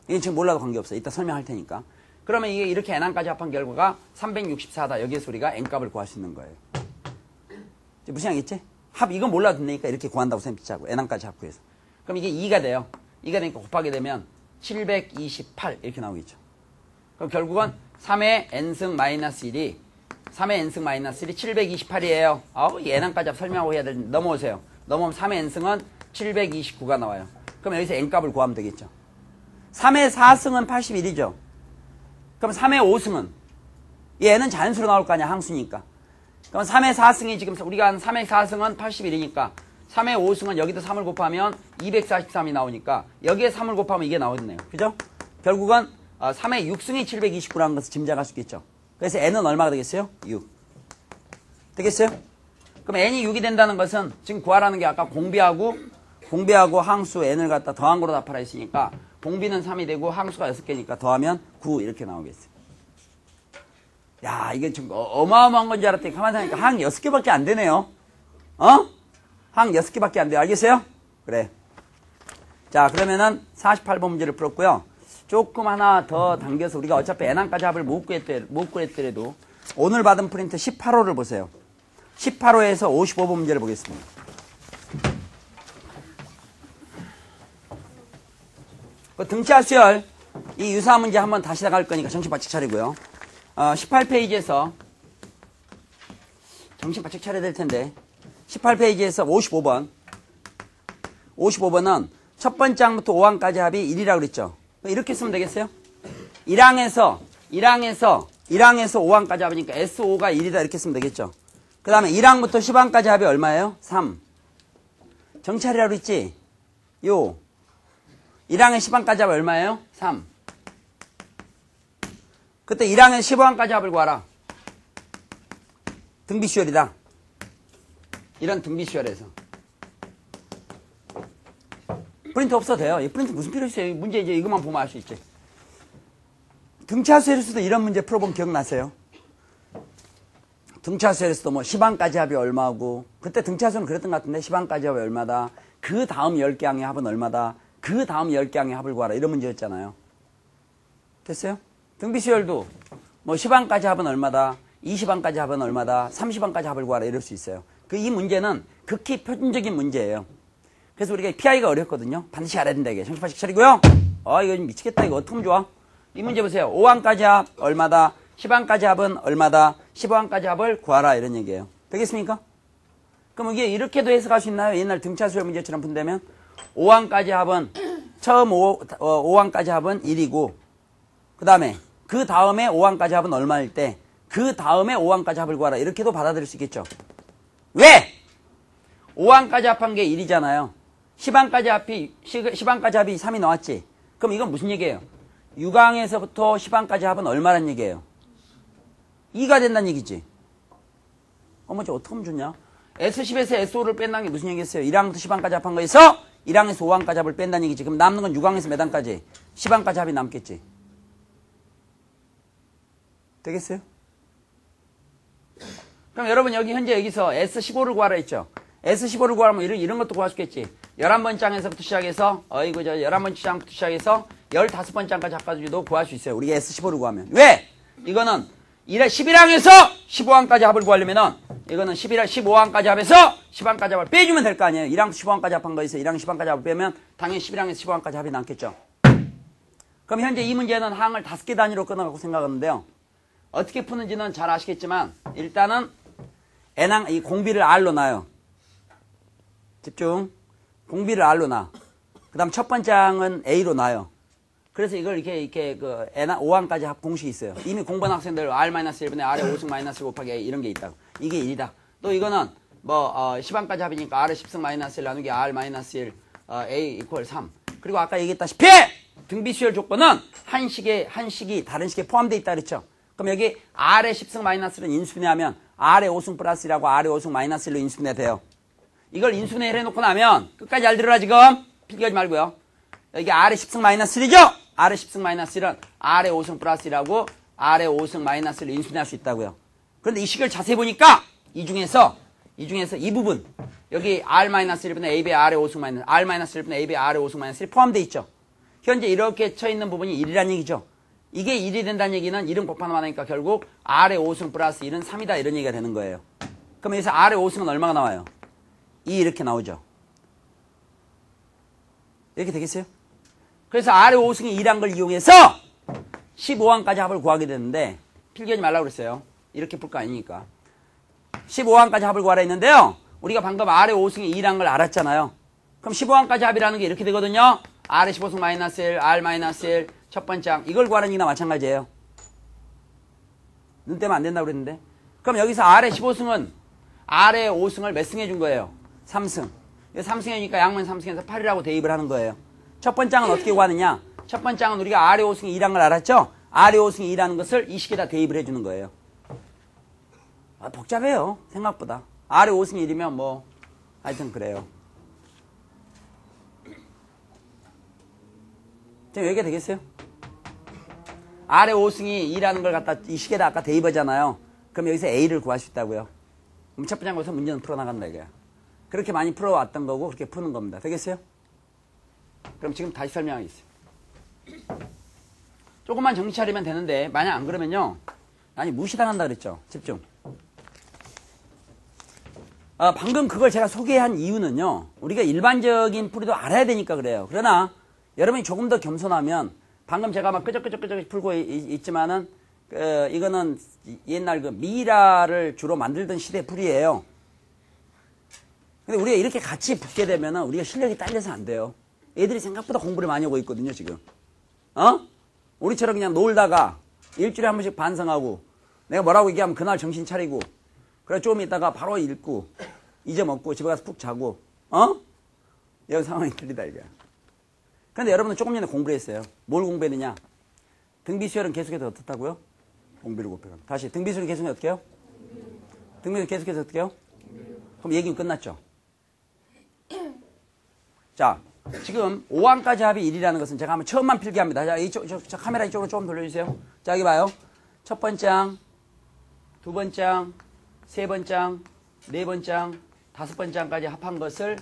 S1: 이건 지금 몰라도 관계없어요. 이따 설명할 테니까. 그러면 이게 이렇게 n항까지 합한 결과가 364다. 여기에서 우리가 n값을 구할 수 있는 거예요. 무슨 양이겠지? 합 이건 몰라도 되니까 이렇게 구한다고 생각하고 n항까지 합구해서. 그럼 이게 2가 돼요. 2가 되니까 곱하게 되면 728 이렇게 나오겠죠. 그럼 결국은 3의 n승 마이너스 1이 3의 n승 마이너스 1이 728이에요. 아우 이 n항까지 합 설명하고 해야 되는데 넘어오세요. 넘어오면 3의 n승은 729가 나와요. 그럼 여기서 n값을 구하면 되겠죠. 3의 4승은 81이죠. 그럼 3의 5승은 이 n은 자연수로 나올 거 아니야. 항수니까. 그럼 3의 4승이 지금 우리가 한 3의 4승은 81이니까 3의 5승은 여기다 3을 곱하면 243이 나오니까 여기에 3을 곱하면 이게 나오겠네요. 그죠? 결국은 3의 6승이 729라는 것을 짐작할 수 있겠죠. 그래서 n은 얼마가 되겠어요? 6. 되겠어요? 그럼 n이 6이 된다는 것은 지금 구하라는 게 아까 공비하고 항수 n을 갖다 더한 거로 답하라 했으니까 공비는 3이 되고 항수가 6개니까 더하면 9 이렇게 나오겠어요. 야 이게 좀 어마어마한 건 줄 알았더니 가만히 생각하니까 항 6개밖에 안 되네요. 항 6개밖에 안 돼요. 알겠어요? 그래. 자 그러면은 48번 문제를 풀었고요. 조금 하나 더 당겨서 우리가 어차피 n항까지 합을 못 구했더라도 오늘 받은 프린트 18호를 보세요. 18호에서 55번 문제를 보겠습니다. 그 등차 수열 이 유사한 문제 한번 다시 나갈 거니까 정신 바짝 차리고요. 18페이지에서 정신 바짝 차려야 될 텐데 18페이지에서 55번은 첫 번째 항부터 5항까지 합이 1이라고 그랬죠. 이렇게 쓰면 되겠어요? 1항에서 5항까지 합이니까 S5가 1이다 이렇게 쓰면 되겠죠. 그 다음에 1항부터 10항까지 합이 얼마예요? 3. 정찰이라고 그랬지? 1항에 10항까지 합이 얼마예요? 3. 그때 1항에 15항까지 합을 구하라. 등비수열이다. 이런 등비수열에서. 프린트 없어도 돼요. 이 프린트 무슨 필요 있어요? 문제 이제 이것만 보면 알 수 있지. 등차수열에서도 이런 문제 풀어보면 기억나세요? 등차수열에서도 뭐 10항까지 합이 얼마고, 그때 등차수는 그랬던 것 같은데 10항까지 합이 얼마다, 그 다음 10개 항의 합은 얼마다, 그 다음 10개 항의 합을 구하라. 이런 문제였잖아요. 됐어요? 등비수열도 뭐 10항까지 합은 얼마다, 20항까지 합은 얼마다, 30항까지 합을 구하라. 이럴 수 있어요. 이 문제는 극히 표준적인 문제예요. 그래서 우리가 PI가 어렵거든요. 반드시 알아야 된다 이게. 정신 바짝 차리고요. 이거 미치겠다. 이거 어떻게 하면 좋아? 이 문제 보세요. 5항까지 합 얼마다, 10항까지 합은 얼마다, 15항까지 합을 구하라 이런 얘기예요. 되겠습니까? 그럼 이게 이렇게도 해석할 수 있나요? 옛날 등차수열 문제처럼 푼다면 5항까지 합은 처음 5항까지 합은 1이고 그 다음에 5항까지 합은 얼마일 때 그 다음에 5항까지 합을 구하라. 이렇게도 받아들일 수 있겠죠. 왜? 5항까지 합한 게 1이잖아요. 10항까지 합이 3이 나왔지. 그럼 이건 무슨 얘기예요? 6항에서부터 10항까지 합은 얼마란 얘기예요? 2가 된다는 얘기지. 어머, 저 어떻게 하면 좋냐? S10에서 S5를 뺀다는 게 무슨 얘기겠어요? 1항부터 10항까지 합한 거에서 1항에서 5항까지 합을 뺀다는 얘기지. 그럼 남는 건 6항에서 몇 항까지? 10항까지 합이 남겠지. 되겠어요? 그럼 여러분 여기서 S15를 구하라 했죠? S15를 구하면 이런 것도 구할 수 있겠지. 11번장에서부터 시작해서, 11번장부터 시작해서 15번장까지 합까지도 구할 수 있어요. 우리가 S15를 구하면. 왜? 이거는 11항에서 15항까지 합을 구하려면은, 이거는 15항까지 합에서 10항까지 합을 빼주면 될 거 아니에요. 1항부터 15항까지 합한 거에서 1항 10항까지 합을 빼면 당연히 11항에서 15항까지 합이 남겠죠. 그럼 현재 이 문제는 항을 5개 단위로 끊어갖고 생각하는데요. 어떻게 푸는지는 잘 아시겠지만, 일단은 N항, 이 공비를 R로 놔요. 집중. 공비를 R로 놔. 그 다음 첫 번째 항은 A로 놔요. 그래서 이걸 이렇게 5항까지 합 공식이 있어요. 이미 공부한 학생들 R-1분의 R의 5승 마이너스 곱하기 A 이런 게 있다고. 이게 1이다. 또 이거는 10항까지 합이니까 R의 10승 마이너스 1 나누기 R-1 A 이퀄 3. 그리고 아까 얘기했다시피 등비 수열 조건은 한 식이 다른 식에 포함되어 있다 그랬죠. 그럼 여기 R의 10승 마이너스를 인수분해하면 R의 5승 플러스 1하고 R의 5승 마이너스 1로 인수분해 돼요. 이걸 인수분해를 해놓고 나면 끝까지 잘 들어라 지금. 필기하지 말고요. 여기 R의 10승 마이너스 1이죠? R의 10승 마이너스 1은 R의 5승 플러스 1하고 R의 5승 마이너스 1로 인수분해할 수 있다고요. 그런데 이 식을 자세히 보니까 이 중에서 이 부분 여기 R-1분의 AB의 R의 5승 마이너스 R-1분의 AB의 R의 5승 마이너스 1이 포함되어 있죠. 현재 이렇게 쳐있는 부분이 1이라는 얘기죠. 이게 1이 된다는 얘기는 1은 곱하면 하니까 결국 R의 5승 플러스 1은 3이다 이런 얘기가 되는 거예요. 그럼 여기서 R의 5승은 얼마가 나와요? 2 이렇게 나오죠. 이렇게 되겠어요? 그래서 R의 5승이 2란 걸 이용해서 15항까지 합을 구하게 되는데 필기하지 말라고 그랬어요. 이렇게 풀 거 아니니까. 15항까지 합을 구하라 했는데요. 우리가 방금 R의 5승이 2란 걸 알았잖아요. 그럼 15항까지 합이라는 게 이렇게 되거든요. R의 15승 마이너스 1, R-1 첫 번째 항 이걸 구하는 얘기나 마찬가지예요. 눈 떼면 안 된다고 그랬는데. 그럼 여기서 R의 15승은 R의 5승을 몇 승 해준 거예요? 3승. 3승 해주니까 양면 3승에서 8이라고 대입을 하는 거예요. 첫 번째 항은 어떻게 구하느냐? 첫 번째 항은 우리가 R의 5승이 2란 걸 알았죠? R의 5승이 2라는 것을 이 식에다 대입을 해주는 거예요. 복잡해요. 생각보다. R의 5승이 1이면 하여튼 그래요. 지금 여기가 되겠어요? R의 5승이 2라는 걸 갖다 이 식에다 아까 대입하잖아요. 그럼 여기서 A를 구할 수 있다고요. 그럼 첫 번째 항에서 문제는 풀어나간다 이거야. 그렇게 많이 풀어왔던 거고 그렇게 푸는 겁니다. 되겠어요? 그럼 지금 다시 설명하겠어요. 조금만 정신 차리면 되는데 만약 안 그러면요. 아니 무시당한다 그랬죠. 집중. 방금 그걸 제가 소개한 이유는요. 우리가 일반적인 풀이도 알아야 되니까 그래요. 그러나 여러분이 조금 더 겸손하면 방금 제가 막 끄적끄적 풀고 있지만은 이거는 옛날 그 미라를 주로 만들던 시대 풀이에요. 근데 우리가 이렇게 같이 붙게 되면은 우리가 실력이 딸려서 안 돼요. 애들이 생각보다 공부를 많이 하고 있거든요, 지금. 우리처럼 그냥 놀다가 일주일에 한 번씩 반성하고 내가 뭐라고 얘기하면 그날 정신 차리고 그래 조금 있다가 바로 읽고 잊어먹고 집에 가서 푹 자고 여기 상황이 틀리다 이거야. 그런데 여러분은 조금 전에 공부를 했어요. 뭘 공부했느냐? 등비수열은 계속해서 어떻다고요? 공비를 곱해가면. 다시 등비수열은 계속해서 어떻게 해요? 등비수열은 계속해서 어떻게 해요? 그럼 얘기는 끝났죠. 자, 지금 5항까지 합이 1이라는 것은 제가 한번 처음만 필기합니다. 자, 저 카메라 이쪽으로 조금 돌려주세요. 자, 여기 봐요. 첫 번째 항, 두 번째 항, 세 번째 항, 네 번째 항, 다섯 번째 항까지 합한 것을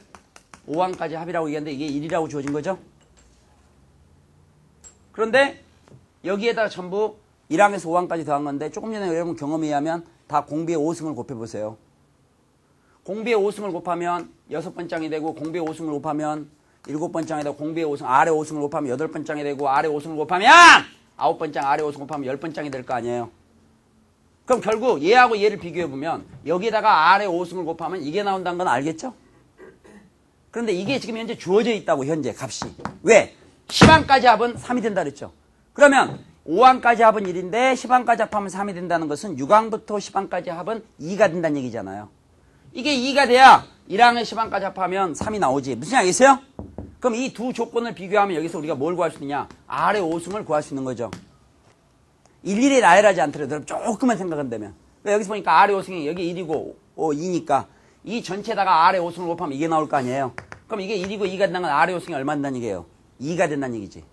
S1: 5항까지 합이라고 얘기하는데 이게 1이라고 주어진 거죠. 그런데 여기에다가 전부 1항에서 5항까지 더한 건데 조금 전에 여러분 경험에 의하면 다 공비의 5승을 곱해보세요. 공비의 5승을 곱하면 6번장이 되고 공비의 5승을 곱하면 7번장이 되고 공비의 5승, R의 5승을 곱하면 8번장이 되고 R의 5승을 곱하면 9번장, R의 5승 곱하면 10번장이 될 거 아니에요. 그럼 결국 얘하고 얘를 비교해보면 여기에다가 R의 5승을 곱하면 이게 나온다는 건 알겠죠? 그런데 이게 지금 현재 주어져 있다고 현재 값이. 왜? 10항까지 합은 3이 된다 그랬죠. 그러면 5항까지 합은 1인데 10항까지 합하면 3이 된다는 것은 6항부터 10항까지 합은 2가 된다는 얘기잖아요. 이게 2가 돼야 1항에 10항까지 합하면 3이 나오지. 무슨 알겠어요? 그럼 이 두 조건을 비교하면 여기서 우리가 뭘 구할 수 있느냐? R의 5승을 구할 수 있는 거죠. 일일이 나열하지 않더라도 조금만 생각한다면. 여기서 보니까 R의 5승이 여기 1이고 2니까 이 전체에다가 R의 5승을 곱하면 이게 나올 거 아니에요. 그럼 이게 1이고 2가 된다는 건 R의 5승이 얼마 된다는 얘기예요? 2가 된다는 얘기지.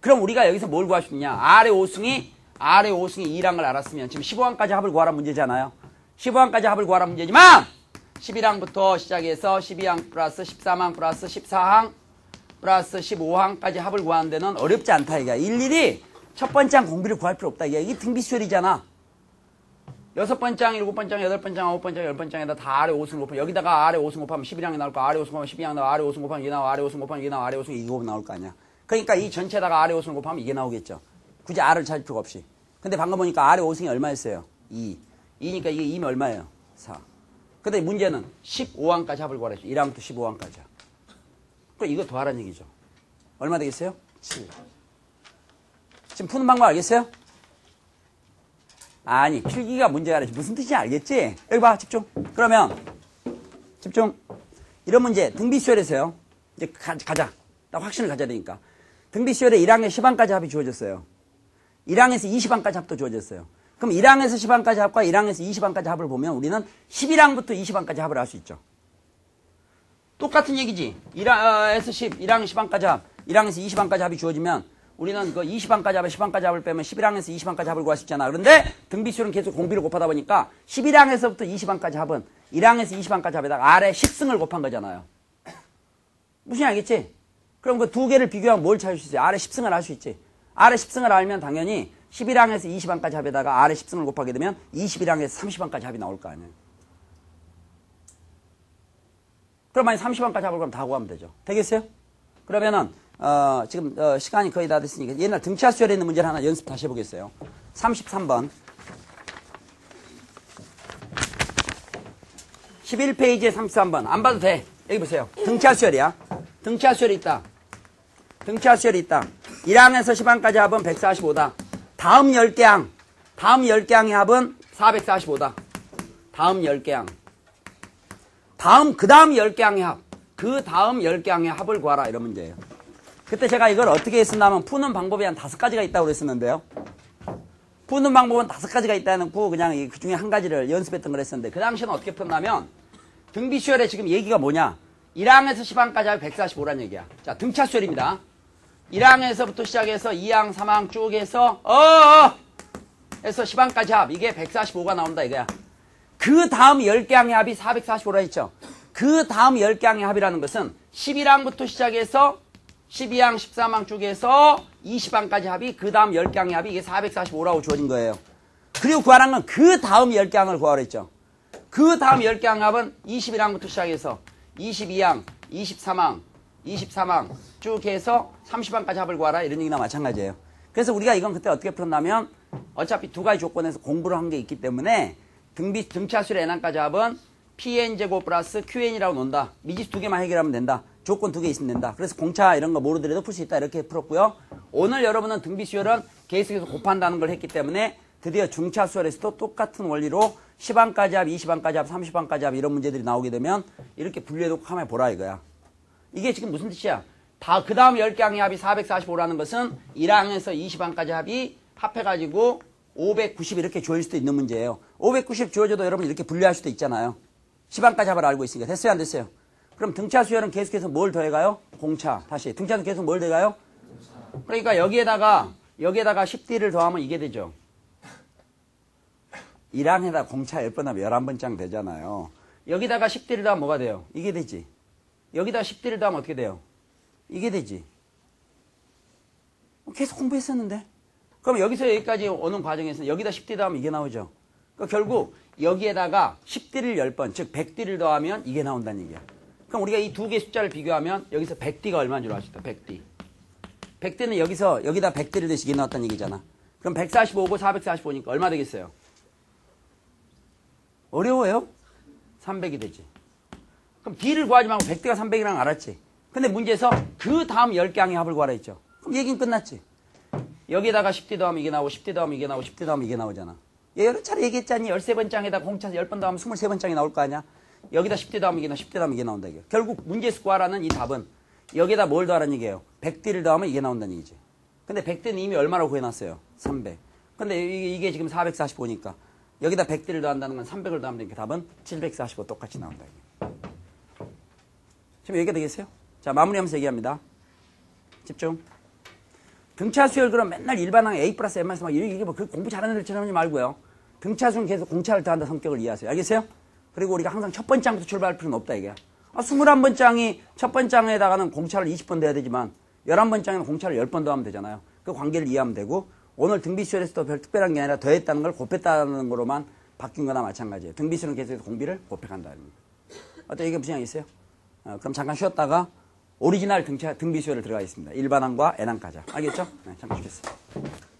S1: 그럼 우리가 여기서 뭘 구할 수 있냐? R의 5승이 2란 걸 알았으면 지금 15항까지 합을 구하라 문제잖아요. 15항까지 합을 구하라 문제지만 11항부터 시작해서 12항 플러스 13항 플러스 14항 플러스 15항까지 합을 구하는 데는 어렵지 않다 이게. 일일이 첫 번째 항 공비를 구할 필요 없다 이게. 이게 등비수열이잖아. 6번째 항, 7번째 항, 8번째 항, 9번째 항, 10번째 항에다 다 R의 5승 곱하면 여기다가 R의 5승 곱하면 11항이 나올 거. R의 5승 곱하면 12항 나와. R의 5승 곱하면 이게 나와. R의 5승 곱하면 이게 나와. R의 5승 이게 나올 거 아니야. 그러니까 이 전체에다가 R의 5승 곱하면 이게 나오겠죠. 굳이 R을 찾을 필요가 없이. 근데 방금 보니까 R의 5승이 얼마였어요? 2. 2니까 이게 2면 얼마예요? 4. 근데 문제는 15항까지 합을 구하랬죠. 1항부터 15항까지. 그럼 이거 더하라는 얘기죠. 얼마 되겠어요? 7. 지금 푸는 방법 알겠어요? 아니, 필기가 문제가 아니지. 무슨 뜻인지 알겠지? 여기 봐, 집중. 그러면, 집중. 이런 문제, 등비수열에서요. 이제 가자. 나 확신을 가져야 되니까. 등비수열에 1항에 10항까지 합이 주어졌어요. 1항에서 20항까지 합도 주어졌어요. 그럼 1항에서 10항까지 합과 1항에서 20항까지 합을 보면 우리는 11항부터 20항까지 합을 할 수 있죠. 똑같은 얘기지. 1항에서 10, 1항 10항까지 합, 1항에서 20항까지 합이 주어지면 우리는 그 20항까지 합에 10항까지 합을 빼면 11항에서 20항까지 합을 구할 수 있잖아. 그런데 등비수열은 계속 공비를 곱하다 보니까 11항에서부터 20항까지 합은 1항에서 20항까지 합에다가 R에 10승을 곱한 거잖아요. 무슨 알겠지? 그럼 그 두 개를 비교하면 뭘 찾을 수 있어요? R에 10승을 할 수 있지. R에 10승을 알면 당연히 11항에서 20항까지 합에다가 R에 10승을 곱하게 되면 21항에서 30항까지 합이 나올 거 아니에요. 그럼 만약 30항까지 합을 그럼 다 구하면 되죠. 되겠어요? 그러면은 지금 시간이 거의 다 됐으니까 옛날 등차 수열에 있는 문제를 하나 연습 다시 해보겠어요. 33번 11페이지에 33번 안 봐도 돼. 여기 보세요. 등차 수열이야. 등차 수열이 있다. 등차 수열이 있다. 1항에서 10항까지 합은 145다. 다음 10개 항. 다음 10개 항의 합은 445다. 다음 10개 항. 그 다음 10개 항의 합. 그 다음 10개 항의 합을 구하라. 이런 문제예요. 그때 제가 이걸 어떻게 했었냐면 푸는 방법이 한 5가지가 있다고 그랬었는데요. 푸는 방법은 5가지가 있다는 거 그냥 그 중에 한 가지를 연습했던 걸 했었는데 그 당시에는 어떻게 풀었냐면 등비수열에 지금 얘기가 뭐냐. 1항에서 10항까지 하면 145란 얘기야. 자, 등차 수열입니다. 1항에서부터 시작해서 2항, 3항 쭉 해서 해서 10항까지 합. 이게 145가 나온다 이거야. 그 다음 10개 항의 합이 445라 했죠. 그 다음 10개 항의 합이라는 것은 11항부터 시작해서 12항, 13항 쭉 해서 20항까지 합이 그 다음 10개 항의 합이 이게 445라고 주어진 거예요. 그리고 구하라는 건 그 다음 10개 항을 구하라 했죠. 그 다음 10개 항 합은 21항부터 시작해서 22항, 23항, 23항 쭉 해서 30항까지 합을 구하라 이런 얘기나 마찬가지예요. 그래서 우리가 이건 그때 어떻게 풀었냐면 어차피 두 가지 조건에서 공부를 한 게 있기 때문에 등차수열의 n항까지 합은 pn제곱 플러스 qn이라고 논다. 미지수 두 개만 해결하면 된다. 조건 두 개 있으면 된다. 그래서 공차 이런 거 모르더라도 풀 수 있다 이렇게 풀었고요. 오늘 여러분은 등비수열은 계속해서 곱한다는 걸 했기 때문에 드디어 중차수열에서도 똑같은 원리로 10항까지 합, 20항까지 합, 30항까지 합 이런 문제들이 나오게 되면 이렇게 분류해놓고 한번 보라 이거야. 이게 지금 무슨 뜻이야? 다 그 다음 10개 항의 합이 445라는 것은 1항에서 20항까지 합이 합해가지고 590 이렇게 주어질 수도 있는 문제예요. 590 주어져도 여러분 이렇게 분류할 수도 있잖아요. 10항까지 합을 알고 있으니까. 됐어요 안 됐어요? 그럼 등차 수열은 계속해서 뭘 더해가요? 공차. 다시 등차는 계속 뭘 더해가요? 그러니까 여기에다가 10D를 더하면 이게 되죠. 1항에다 공차 10번 하면 11번장 되잖아요. 여기다가 10D를 더하면 뭐가 돼요? 이게 되지. 여기다 10D를 더하면 어떻게 돼요? 이게 되지. 계속 공부했었는데. 그럼 여기서 여기까지 오는 과정에서 여기다 10D 더하면 이게 나오죠. 그러니까 결국 여기에다가 10D를 10번, 즉 100D를 더하면 이게 나온다는 얘기야. 그럼 우리가 이 두 개의 숫자를 비교하면 여기서 100D가 얼마인 줄 알 수 있다. 100D. 100D는 여기다 100D를 대시 이게 나왔다는 얘기잖아. 그럼 145고 445니까 얼마 되겠어요? 어려워요? 300이 되지. 그럼 D를 구하지 말고 100D가 300이라는 거 알았지? 근데 문제에서 그 다음 10개 항의 합을 구하라 했죠. 그럼 얘기는 끝났지. 여기다가 10대 더하면 이게 나오고 10대 더하면 이게 나오고 10대 더하면 이게 나오잖아. 여러 차례 얘기했잖니. 13번장에다 공차 10번 더하면 23번장이 나올 거 아니야. 여기다 10대 더하면 이게 나오고 10대 더하면 이게 나온다. 이게. 결국 문제에서 구하라는 이 답은 여기다 뭘 더하라는 얘기예요. 100대를 더하면 이게 나온다는 얘기지. 근데 100대는 이미 얼마라고 구해놨어요? 300. 근데 이게 지금 445니까 여기다 100대를 더한다는 건 300을 더하면 되니까 답은 745 똑같이 나온다. 이게. 지금 얘기가 되겠어요? 자, 마무리하면서 얘기합니다. 집중. 등차수열 그럼 맨날 일반항 A 플러스 M에서 막 이게 뭐 공부 잘하는 애들처럼 하지 말고요. 등차수는 계속 공차를 더한다 성격을 이해하세요. 알겠어요? 그리고 우리가 항상 첫 번째 장부터 출발할 필요는 없다 이게. 21번장이 첫 번장에다가는 공차를 20번 더해야 되지만 11번장에는 공차를 10번 더하면 되잖아요. 그 관계를 이해하면 되고 오늘 등비수열에서도 별 특별한 게 아니라 더했다는 걸 곱했다는 거로만 바뀐 거나 마찬가지예요. 등비수는 계속해서 공비를 곱해간다는 거예요. 어때 이게 무슨 얘기 있어요? 그럼 잠깐 쉬었다가 오리지널 등비수열을 들어가 있습니다. 일반항과 N항 가자. 알겠죠? 네, 잠깐 쉬겠습니다.